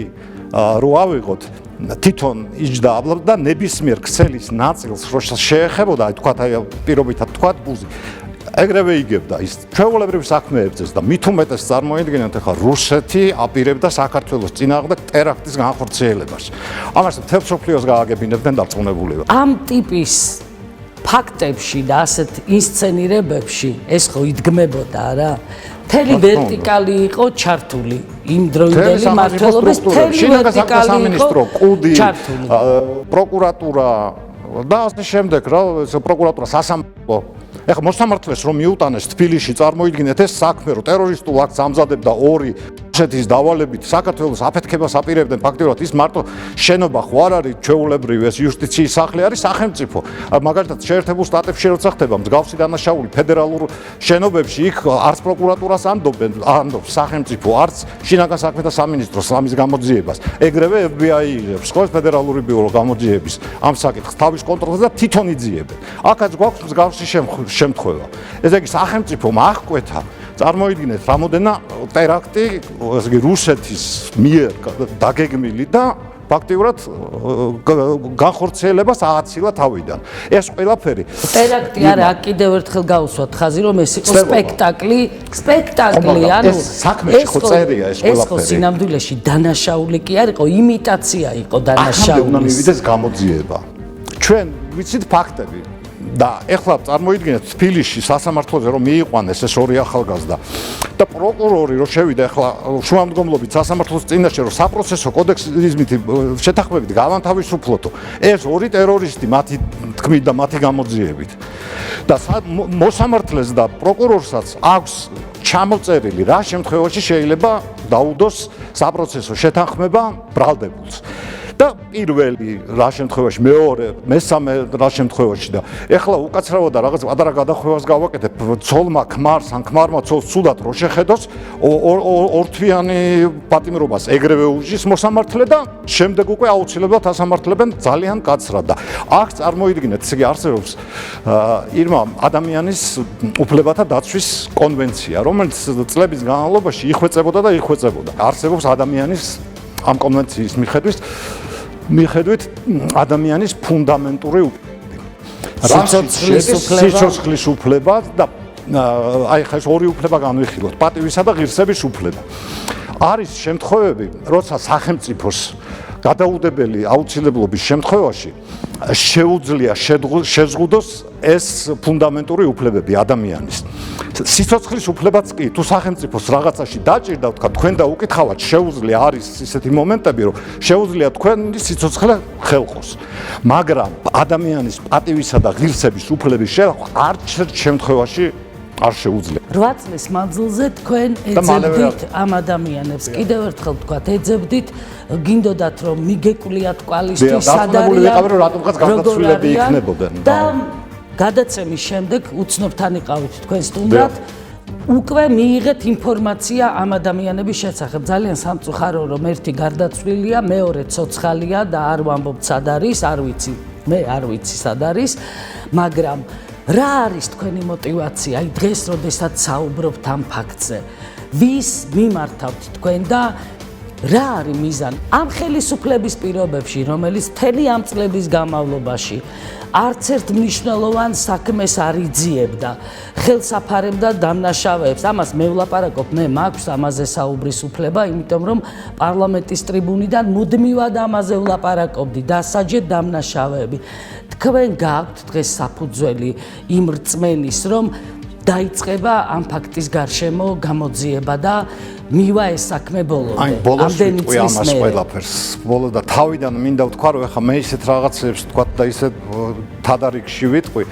რო ავიღოთ თვითონ იჯდა აბლაბ და ნებისმიერ ქსელის ნაწილს რო შეეხებოდა აი თქვათ აი პირობითად თქვათ ბუზი ეგრევე იგებდა ის ჩვეულებრივ საქმეებზეც და მით უმეტეს წარმოიდგინეთ ახლა რუსეთი აპირებდა საქართველოს წინააღმდეგ ტერაქტის განხორციელებას ამას მთელ მსოფლიოს გააგებინებდნენ დარწმუნებული ვარ ამ ტიპის ფაქტებში და ასეთ ინსცენირებებში ეს ხო იდგმებოდა რა მთელი ვერტიკალი იყო ჩართული იმ დროინდელი მმართველობის მთელი ვერტიკალი იყო კუდი პროკურატურა და ასე შემდეგ რა პროკურატურა სასამართლო ეხლა მოსამართლეს რომ მიუტანეს თბილისში წარმოიდგინეთ ეს საქმე რომ ტერორისტულ აქტს ამზადებდა ორი რუსეთის დავალებით საქართველოს აფეთქებას აპირებდნენ ფაქტიურად ის მარტო შენობა ხო არ არის ჩვეულებრივ ეს იუსტიციის სახლი არის სახელმწიფო მაგალითად შეერთებულ შტატებში როცა ხდება მსგავსი დანაშაული ფედერალურ შენობებში იქ არც პროკურატურას ანდობს სახელმწიფო არც შინაგან საქმეთა სამინისტროს ამის გამოძიებას ეგრევე FBI იღებს ხო ფედერალური ბიურო გამოძიების ამ საკითხს თავის კონტროლზე და თვითონ იძიებენ აქაც გვაქვს მსგავსი შემთხვევა ესე იგი სახელმწიფომ აღკვეთა წარმოიდგინეთ რამოდენა ტერაქტი ესე იგი რუსეთის მიერ დაგეგმილი და ფაქტიურად განხორციელებას ააცილა თავიდან. ეს ყველაფერი ტერაქტი არა, აქ კიდევ ერთხელ გავუსვათ ხაზი, რომ ეს იყო სპექტაკლი, ანუ ეს საქმეში ხო წერია ეს ყველაფერი. ეს ხო სინამდვილეში დანაშაული კი არ იყო, იმიტაცია იყო დანაშაულის. უნდა მივიდეს გამოძიება. ჩვენ ვიცით ფაქტები და ეხლა წარმოიდგინეთ თბილისში სასამართლოზე რომ მიიყვანეს ეს ორი ახალგაზრდა და პროკურორი რომ შევიდა ეხლა შუამდგომლობით სასამართლოს წინაშე რომ საპროცესო კოდექსის შეთანხმებით გავანთავისუფლოთო ეს ორი ტერორისტი მათი თქმით და მათი გამოძიებით და მოსამართლეს და პროკურორსაც აქვს ჩამოწერილი რა შემთხვევაში შეიძლება დაუდოს საპროცესო შეთანხმება ბრალდებულს და პირველი რა შემთხვევაში მეორე მესამე რა შემთხვევაში და ეხლა უკაცრავად რაღაც პატარა გადახვევას გავაკეთებ ცოლმა ქმარს ან ქმარმა ცოლს ცუდად რო შეხედოს ორთვიანი პატიმრობას ეგრევე უჟის მოსამართლე და შემდეგ უკვე აუცილებლად ასამართლებენ ძალიან კაცრად და აქ წარმოიდგინეთ ესე იგი არსებობს ირმა ადამიანის უფლებათა დაცვის კონვენცია რომელიც წლების განმავლობაში იხვეწებოდა და იხვეწებოდა არსებობს ადამიანის ამ კონვენციის მიხედვით ადამიანის ფუნდამენტური სიცოცხლის უფლება და აი ხა ეს ორი უფლება განვიხილოთ პატივისა და ღირსების უფლება არის შემთხვევები როცა სახელმწიფოს გადაუდებელი აუცილებლობის შემთხვევაში შეუძლია შეზღუდოს ეს ფუნდამენტური უფლებები ადამიანის სიცოცხლის უფლებაც კი თუ სახელმწიფოს რაღაცაში დაჭირდა თქვა თქვენ და უკითხავთ შეუძლია არის ისეთი მომენტები რომ შეუძლია თქვენი სიცოცხლე ხელყოს მაგრამ ადამიანის პატივისა და ღირსების უფლების შევახვა არც შემთხვევაში არ შეუძლია 8 წლის მანძილზე თქვენ ეძებდით ამ ადამიანებს კიდევ ერთხელ თქვათ ეძებდით გინდოდათ რომ მიგეკულიათ კვალისთვის რატომღაც იქნებოდნენ და გადაცემის შემდეგ უცნობთან იყავით თქვენ სტუმრად უკვე მიიღეთ ინფორმაცია ამ ადამიანების შესახებ ძალიან სამწუხარო რომ ერთი გარდაცვლილია მეორე ცოცხალია და არ ვამბობ სად არის არ ვიცი მე არ ვიცი სად არის მაგრამ რა არის თქვენი мотиваცია აი დღეს როდესაც საუბრობთ ამ ფაქტზე ვის მიმართავთ თქვენ და რა არის მიზანი ამ ხელისუფლების პირობებში რომელიც მთელი ამ წლების განმავლობაში არც ერთ მნიშვნელოვან საქმეს არ იძიებდა ხელს აფარებდა დამნაშავეებს ამას მე ვლაპარაკობ მე მაქვს ამაზე საუბრის უფლება იმიტომ რომ პარლამენტის ტრიბუნიდან მუდმივად ამაზე ვლაპარაკობდი დასაჯეთ დამნაშავეები თქვენ გაქვთ დღეს საფუძველი იმ რწმენის რომ დაიწყება ამ ფაქტის გარშემო გამოძიება და მივა ეს საქმე ბოლომდე. აი ბოლოს ვიტყვი ამას ყველაფერს. ბოლო და თავიდან მინდა ვთქვა რომ ეხა მე ისეთ რაღაცებს ვთქვა და ისეთ თადარიგში ვიტყვი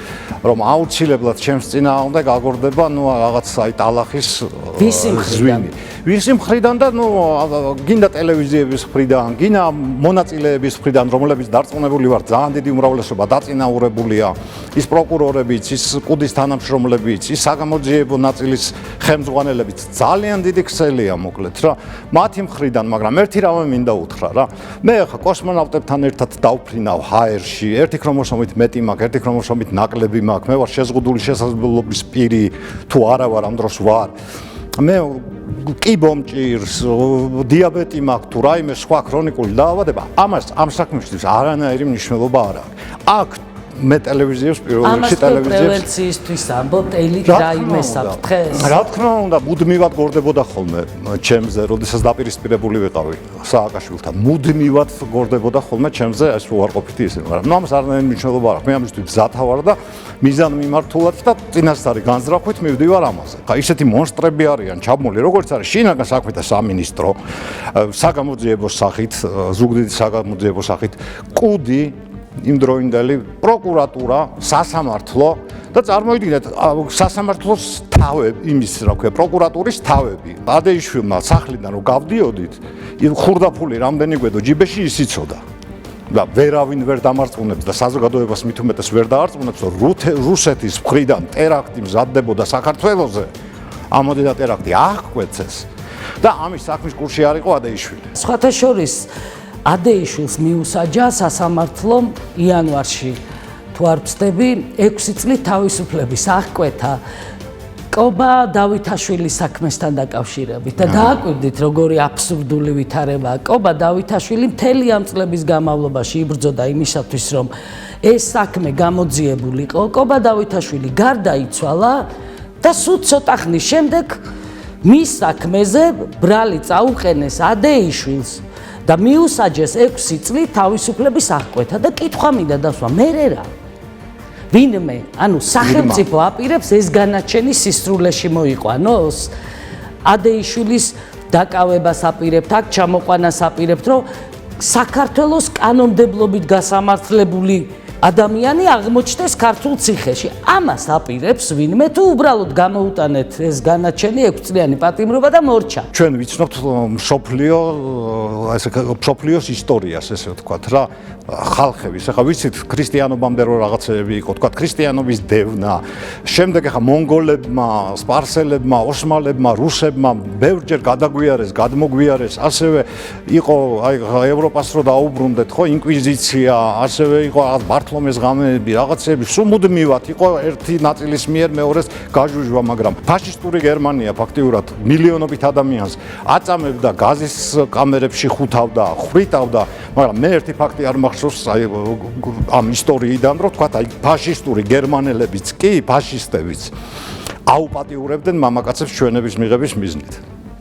რომ აუცილებლად ჩემს წინააღმდეგ გაგორდება ნუ რაღაც აი ტალახის ზვინი. ვისი მხრიდან და ნუ გინდა ტელევიზიების მხრიდან, გინდა მონაწილეების მხრიდან რომლებიც დარწმუნებული ვარ ძალიან დიდი უმრავლესობა დაწინაურებულია. ის პროკურორებიც, ის კუდის თანამშრომლებიც, ის საგამოძიებო ნაწილის ხელმძღვანელებიც ძალიან დიდი ქსელია მოკლედ რა მათი მხრიდან მაგრამ ერთი რამე მინდა უთხრა რა მე ხა კოსმონავტებთან ერთად დავფრინავ ჰაერში ერთი ქრომოსომით მეტი მაქვს ერთი ქრომოსომით ნაკლები მაქვს მე ვარ შეზღუდული შესაძლებლობის პირი თუ არა ვარ ამ დროს ვარ მე კიბომჭირს დიაბეტი მაქვს თუ რაიმე სხვა ქრონიკული დაავადება ამას ამ საქმეში არანაირი მნიშვნელობა არ აქვს მე ტელევიზიებს პირველ რიგში პრევენციისთვის ამბობ რაიმეს საფრთხეს რა თქმა უნდა მუდმივად გორდებოდა ხოლმე ჩემზე როდესაც დაპირისპირებული ვიყავი სააკაშვილთან მუდმივად გორდებოდა ხოლმე ჩემზე ეს უარყოფითი ისე მაგრამ ამას არანაირი მნიშვნელობა არ აქვს მე ამისთვის მზათა ვარ და მიზანმიმართულად და წინასწარი განზრახვით მივდივარ ამაზე ხა ისეთი მონსტრები არიან ჩაბმული როგორც არის შინაგან საქმეთა სამინისტრო საგამოძიებო სახით ზუგდიდის საგამოძიებო სახით კუდი იმდროინდელი პროკურატურა, სასამართლო და წარმოიდგინეთ სასამართლოს თავები, იმის რა ქვია, პროკურატურის თავები. ბადეიშვილმა სახლიდან რომ გავდიოდით, ხურდაფული რამდენი გვედო ჯიბეში ისიცოდა. და ვერავინ ვერ დამარწმუნებს და საზოგადოებას მით უმეტეს ვერ დაარწმუნებს, რომ რუსეთის მხრიდან ტერაქტი მზადდებოდა საქართველოზე. ამოდედა ტერაქტი აღკვეცეს და ამის საქმის კურსი არ იყო ადეიშვილი. სხვათა შორის ადეიშვილს მიუსაჯა სასამართლომ იანვარში თუ არ ვცდები 6 წლით თავისუფლების აღკვეთა კობა დავითაშვილის საქმესთან დაკავშირებით და დააკვირდით როგორი აბსურდული ვითარებაა. კობა დავითაშვილი მთელი ამ წლების განმავლობაში იბრძოდა იმისათვის, რომ ეს საქმე გამოძიებულიყო. კობა დავითაშვილი გარდაიცვალა და სულ ცოტა ხნის შემდეგ მის საქმეზე ბრალი წაუყენეს ადეიშვილს და მიუსაჯეს 6 წლით თავისუფლების აღკვეთა და კითხვა მინდა დასვა მე რა ვინმე ანუ სახელმწიფო აპირებს ეს განაჩენი სისრულეში მოიყვანოს ადეიშვილის დაკავებას აპირებთ აქ ჩამოყვანას აპირებთ რომ საქართველოს კანონმდებლობით გასამართლებული ადამიანი აღმოჩნდეს ქართულ ციხეში. Ამას აპირებს ვინმე თუ უბრალოდ გამოუტანეთ ეს განაჩენი 6 წლიანი პატიმრობა და მორჩა. ჩვენ ვიცნობთ მსოფლიოს ისტორიას, ესე ვთქვათ რა, ხალხების. ახლა ვიცით ქრისტიანობამდე რო რაღაცები იყო, ვთქვათ ქრისტიანობის დევნა. შემდეგ ახლა მონგოლებმა, სპარსელებმა, ოსმალებმა, რუსებმა ბევრჯერ გადაგვიარეს, გადმოგვიარეს, ასევე იყო აი ევროპას რო დაუბრუნდეთ, ხო, ინკვიზიცია, ასევე იყო ბართლომეს ღამეები, რაღაცები, სულ მუდმივად იყო ერთი ნაწილის მიერ მეორეს გაჟუჟვა, მაგრამ ფაშისტური გერმანია ფაქტიურად მილიონობით ადამიანს აწამებდა, გაზის კამერებში ხუთავდა, ხვიტავდა, მაგრამ მე ერთი ფაქტი არ მახსოვს აი ამ ისტორიიდან, რომ თქვა აი ფაშისტური გერმანელებიც კი, ფაშისტებიც აუპატიურებდნენ მამაკაცებს ჩვენების მიღების მიზნით.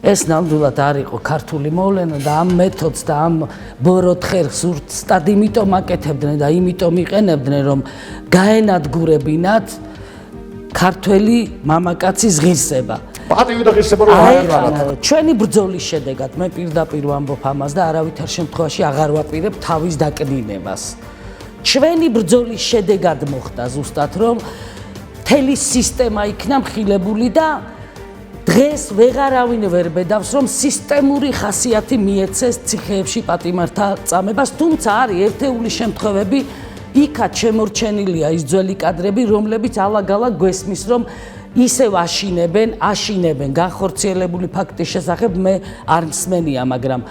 ეს ნამდვილად არ იყო ქართული მოვლენა და ამ მეთოდს და ამ ბოროტხერს ურცტად იმიტომ აკეთებდნენ და იმიტომ იყენებდნენ რომ გაენადგურებინათ ქართველი მამაკაცის ღირსება. პატივი და ღირსება რომ აღარ ჩვენი ბრძოლის შედეგად მე პირდაპირ ვამბობ ამას და არავითარ შემთხვევაში აღარ ვაპირებ თავის დაკნინებას. ჩვენი ბრძოლის შედეგად მოხდა ზუსტად რომ მთელი სისტემა იქნა მხილებული და დღეს ვეღარავინ ვერ ბედავს რომ სისტემური ხასიათი მიეცეს ციხეებში პატიმართა წამებას, თუმცა არის ერთეული შემთხვევები, იქაც შემორჩენილია ის ძველი კადრები, რომლებიც ალაგ-ალაგ გვესმის რომ ისევ აშინებენ განხორციელებული ფაქტის შესახებ მე არ მსმენია, მაგრამ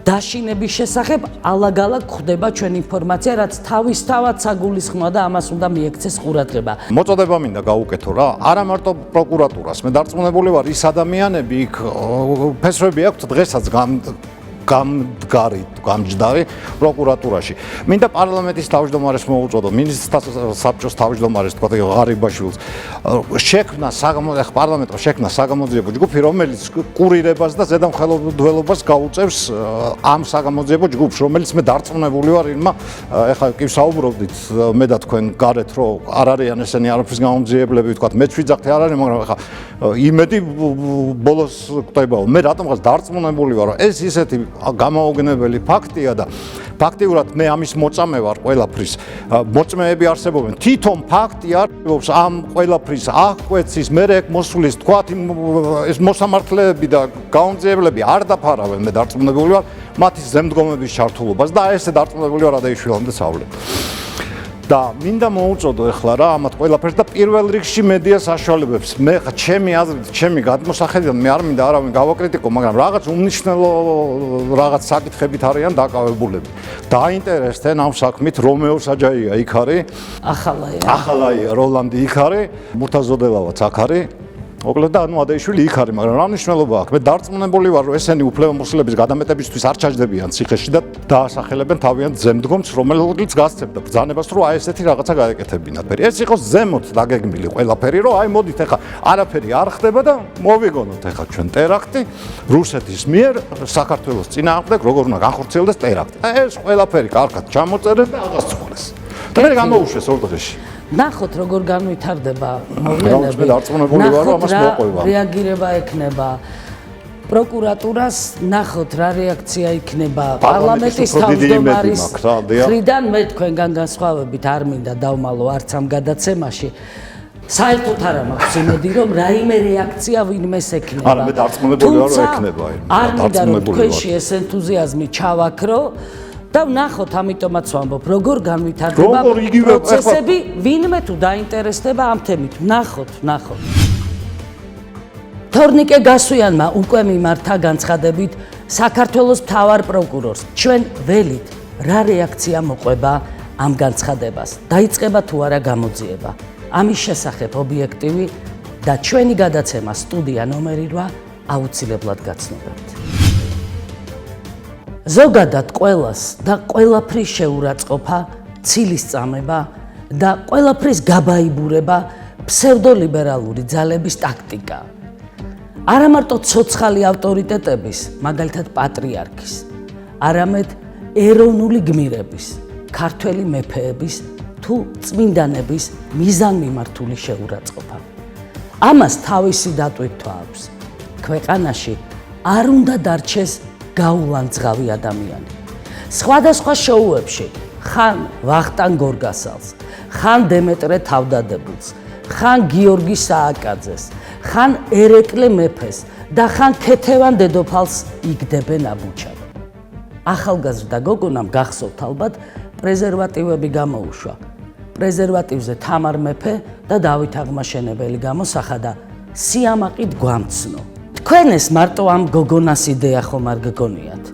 დაშინების შესახებ ალაგ-ალაგ ხდება ჩვენ ინფორმაცია, რაც თავისთავად საგულისხმოა და ამას უნდა მიექცეს ყურადღება. მოწოდება მინდა გავუკეთო რა, არა მარტო პროკურატურას, მე დარწმუნებული ვარ ის ადამიანები იქ ფესვები აქვთ დღესაც გამჯდარი პროკურატურაში. მინდა პარლამენტის თავმჯდომარეს მოუწოდო, მინისტრთა საბჭოს თავმჯდომარეს თქვა ღარიბაშვილს. შექმნა პარლამენტმა შექმნა საგამოძიებო ჯგუფი, რომელიც კურირებას და ზედამხედველობას გაუწევს ამ საგამოძიებო ჯგუფს, რომელიც მე დარწმუნებული ვარ იმმა, ეხლა კი საუბრობდით მე და თქვენ გარეთ, რომ არ არიან ესენი არაფრის გამომძიებლები, თქვა მეც ვიძახთე არ არის, მაგრამ ეხლა იმედი ბოლოს კვდებაო. მე რატომღაც დარწმუნებული ვარ, რომ ეს ისეთი გამაოგნებელი ფაქტია და ფაქტიურად მე ამის მოწამე ვარ ყველაფრის. მოწმეები არსებობენ. თვითონ ფაქტი არსებობს ამ ყველაფრის აღკვეცის, მე ეგ მოსulis თქვათ ეს მოსამართლეები და გაუმძიებლები არ დაფარავენ, მე დარწმუნებული ვარ მათი ზემდგომების ჩართულობას და ესე დარწმუნებული ვარ ადეიშვილამდე სავლებ. და მინდა მოუწოდო ეხლა რა ამათ ყველაფერს და პირველ რიგში მედია საშუალებებს. მე ხა ჩემი აზრით, ჩემი გადმოსახედიდან მე არ მინდა არავინ გავაკრიტიკო, მაგრამ რაღაც უმნიშვნელო რაღაც საკითხებით არიან დაკავებულები. დაინტერესდნენ ამ საქმით რომეო საჯაია იქ არის, ახალაია როლანდი იქ არის, მურთაზოდელავაც აქ არის. მოკლედ და ანუ ადეიშვილი იქ არის, მაგრამ რა მნიშვნელობა აქვს? მე დარწმუნებული ვარ, რომ ესენი უფლებამოსილების გადამეტებისთვის არ ჩაჯდებიან ციხეში და დაასახელებენ თავიანთ ზემდგომს, რომელიც გასცემდა ბრძანებას, რომ აი ესეთი რაღაცა გაეკეთებინათ. ეს იყოს ზემოთ დაგეგმილი ყველაფერი, რომ აი მოდით ახლა არაფერი არ ხდება და მოვიგონოთ ახლა ჩვენ ტერაქტი რუსეთის მიერ საქართველოს წინააღმდეგ, როგორ უნდა განხორციელდეს ტერაქტი. ეს ყველაფერი კარგად ჩამოწერეს და აღასრულეს. და მე გამოუშვეს ორ დღეში. ნახოთ როგორ განვითარდება მოვლენები. ნახოთ რა რეაგირება ექნება პროკურატურას, ნახოთ რა რეაქცია იქნება პარლამენტის თავმჯდომარის მხრიდან. მე თქვენგან განსხვავებით არ მინდა დავმალო არც ამ გადაცემაში. საერთოდ არ მაქვს იმედი რომ რაიმე რეაქცია ვინმეს ექნება. არა, მე დარწმუნებული ვარ რომ ექნება. არ მინდა რომ თქვენში ეს ენთუზიაზმი ჩავაქრო. და ვნახოთ, ამიტომაც ვამბობ, როგორ განვითარდება პროცესები, ვინმე თუ დაინტერესდება ამ თემით. ვნახოთ. თორნიკე გასვიანმა უკვე მიმართა განცხადებით საქართველოს მთავარ პროკურორს. ჩვენ ველით რა რეაქცია მოყვება ამ განცხადებას? დაიწყება თუ არა გამოძიება? ამის შესახებ ობიექტივი და ჩვენი გადაცემა სტუდია ნომერი 8 აუცილებლად გაცნობებთ. ზოგადად ყველას და ყველაფრის შეურაცხყოფა, ცილის წამება და ყველაფრის გაბაიბურება ფსევდოლიბერალური ძალების ტაქტიკა. არა მარტო ცოცხალი ავტორიტეტების, მაგალითად პატრიარქის, არამედ ეროვნული გმირების, ქართველი მეფეების თუ წმინდანების მიზანმიმართული შეურაცხყოფა. ამას თავისი დატვირთვა აქვს. ქვეყანაში არ უნდა დარჩეს გაულანძღავი ადამიანი. სხვადასხვა შოუებში ხან ვახტანგ გორგასალს, ხან დემეტრე თავდადებულს, ხან გიორგი სააკაძეს, ხან ერეკლე მეფეს და ხან ქეთევან დედოფალს იგდებენ აბუჩად. ახალგაზრდა გოგონამ გახსოვთ ალბათ პრეზერვატივები გამოუშვა. პრეზერვატივზე თამარ მეფე და დავით აღმაშენებელი გამოსახა და სიამაყით გვამცნო. თქვენ ეს მარტო ამ გოგონას იდეა ხომ არ გგონიათ?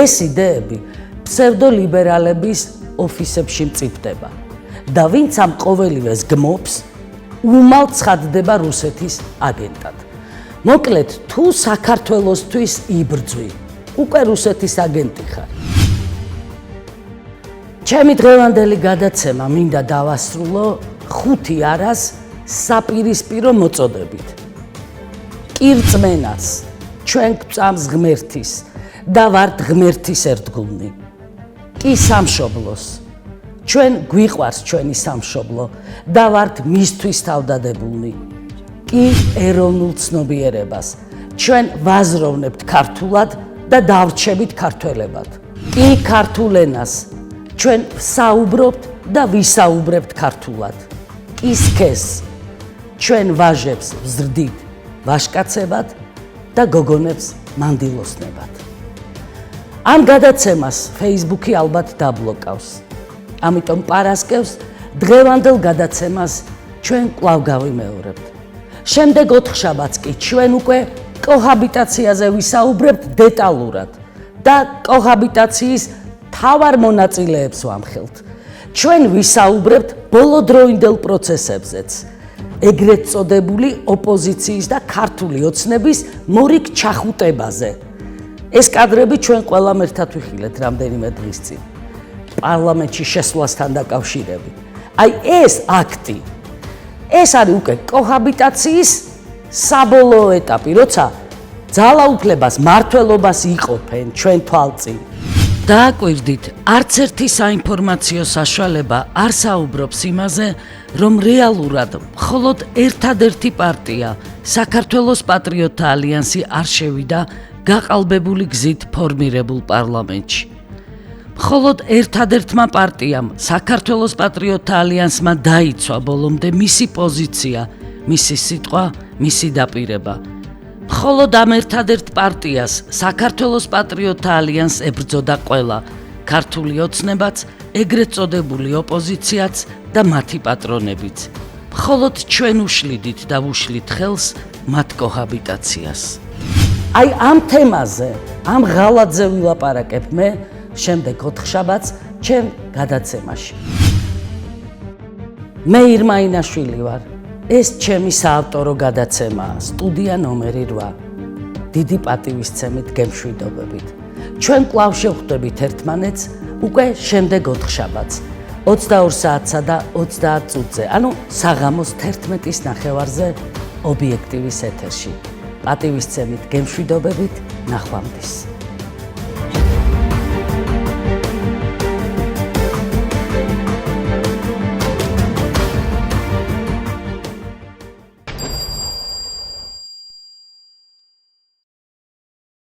ეს იდეები ფსევდოლიბერალების ოფისებში მწიფდება და ვინც ამ ყოველივეს გმობს, უმალ ცხადდება რუსეთის აგენტად. მოკლედ, თუ საქართველოსთვის იბრძვი, უკვე რუსეთის აგენტი ხარ. ჩემი დღევანდელი გადაცემა მინდა დავასრულო 5 არას საპირისპირო მოწოდებით. კი რწმენას, ჩვენ გვწამს ღმერთის და ვართ ღმერთის ერთგულნი. კი სამშობლოს, ჩვენ გვიყვარს ჩვენი სამშობლო და ვართ მისთვის თავდადებულნი. კი ეროვნულ ცნობიერებას, ჩვენ ვაზროვნებთ ქართულად და დავრჩებით ქართველებად. კი ქართულ ენას, ჩვენ ვსაუბრობთ და ვისაუბრებთ ქართულად. კი სქესს, ჩვენ ვაჟებს ვზრდით ვაშკაცებად და გოგონებს მანდილოსნებად. ამ გადაცემას Facebook-ი ალბათ დაბლოკავს. ამიტომ პარასკევს დღევანდელ გადაცემას ჩვენ კვლავ გავიმეორებთ. შემდეგ 4 შაბათს კი ჩვენ უკვე კოჰაბიტაციაზე ვისაუბრებთ დეტალურად და კოჰაბიტაციის თავარ მონაწილეებს ვამხელთ. ჩვენ ვისაუბრებთ ბოლოდროინდელ პროცესებზეც, ეგრეთ წოდებული ოპოზიციის და ქართული ოცნების მორიგ ჩახუტებაზე. ეს კადრები ჩვენ ყველამ ერთად ვიხილეთ რამდენიმე დღის წინ. პარლამენტში შესვლასთან დაკავშირებით. აი ეს აქტი, ეს არის უკვე კოჰაბიტაციის საბოლოო ეტაპი, როცა ძალაუფლებას, მმართველობას იყოფენ ჩვენ თვალწინ. დააკვირდით, არც ერთი საინფორმაციო საშუალება არ საუბრობს იმაზე, რომ რეალურად მხოლოდ ერთადერთი პარტია, საქართველოს პატრიოტთა ალიანსი არ შევიდა გაყალბებული გზით ფორმირებულ პარლამენტში. მხოლოდ ერთადერთმა პარტიამ, საქართველოს პატრიოტთა ალიანსმა დაიცვა ბოლომდე მისი პოზიცია, მისი სიტყვა, მისი დაპირება. მხოლოდ ამ ერთადერთ პარტიას, საქართველოს პატრიოტთა ალიანსს ებრძოდა ყველა, ქართული ოცნებაც, ეგრეთ წოდებული ოპოზიციაც და მათი პატრონებიც. მხოლოდ ჩვენ უშლიდით და ვუშლით ხელს მათ კოჰაბიტაციას. აი ამ თემაზე, ამ ღალატზე ვილაპარაკებ მე შემდეგ 4 შაბათს ჩემ გადაცემაში. მე ირმა ინაშვილი ვარ. ეს ჩემი საავტორო გადაცემაა, სტუდია ნომერი 8. დიდი პატივისცემით გემშვიდობებით. ჩვენ კვლავ შევხვდებით ერთმანეთს უკვე შემდეგ 4 შაბათს, 22 საათსა და 30 წუთზე, ანუ საღამოს 11-ის ნახევარზე ობიექტივის ეთერში. პატივისცემით გემშვიდობებით, ნახვამდის.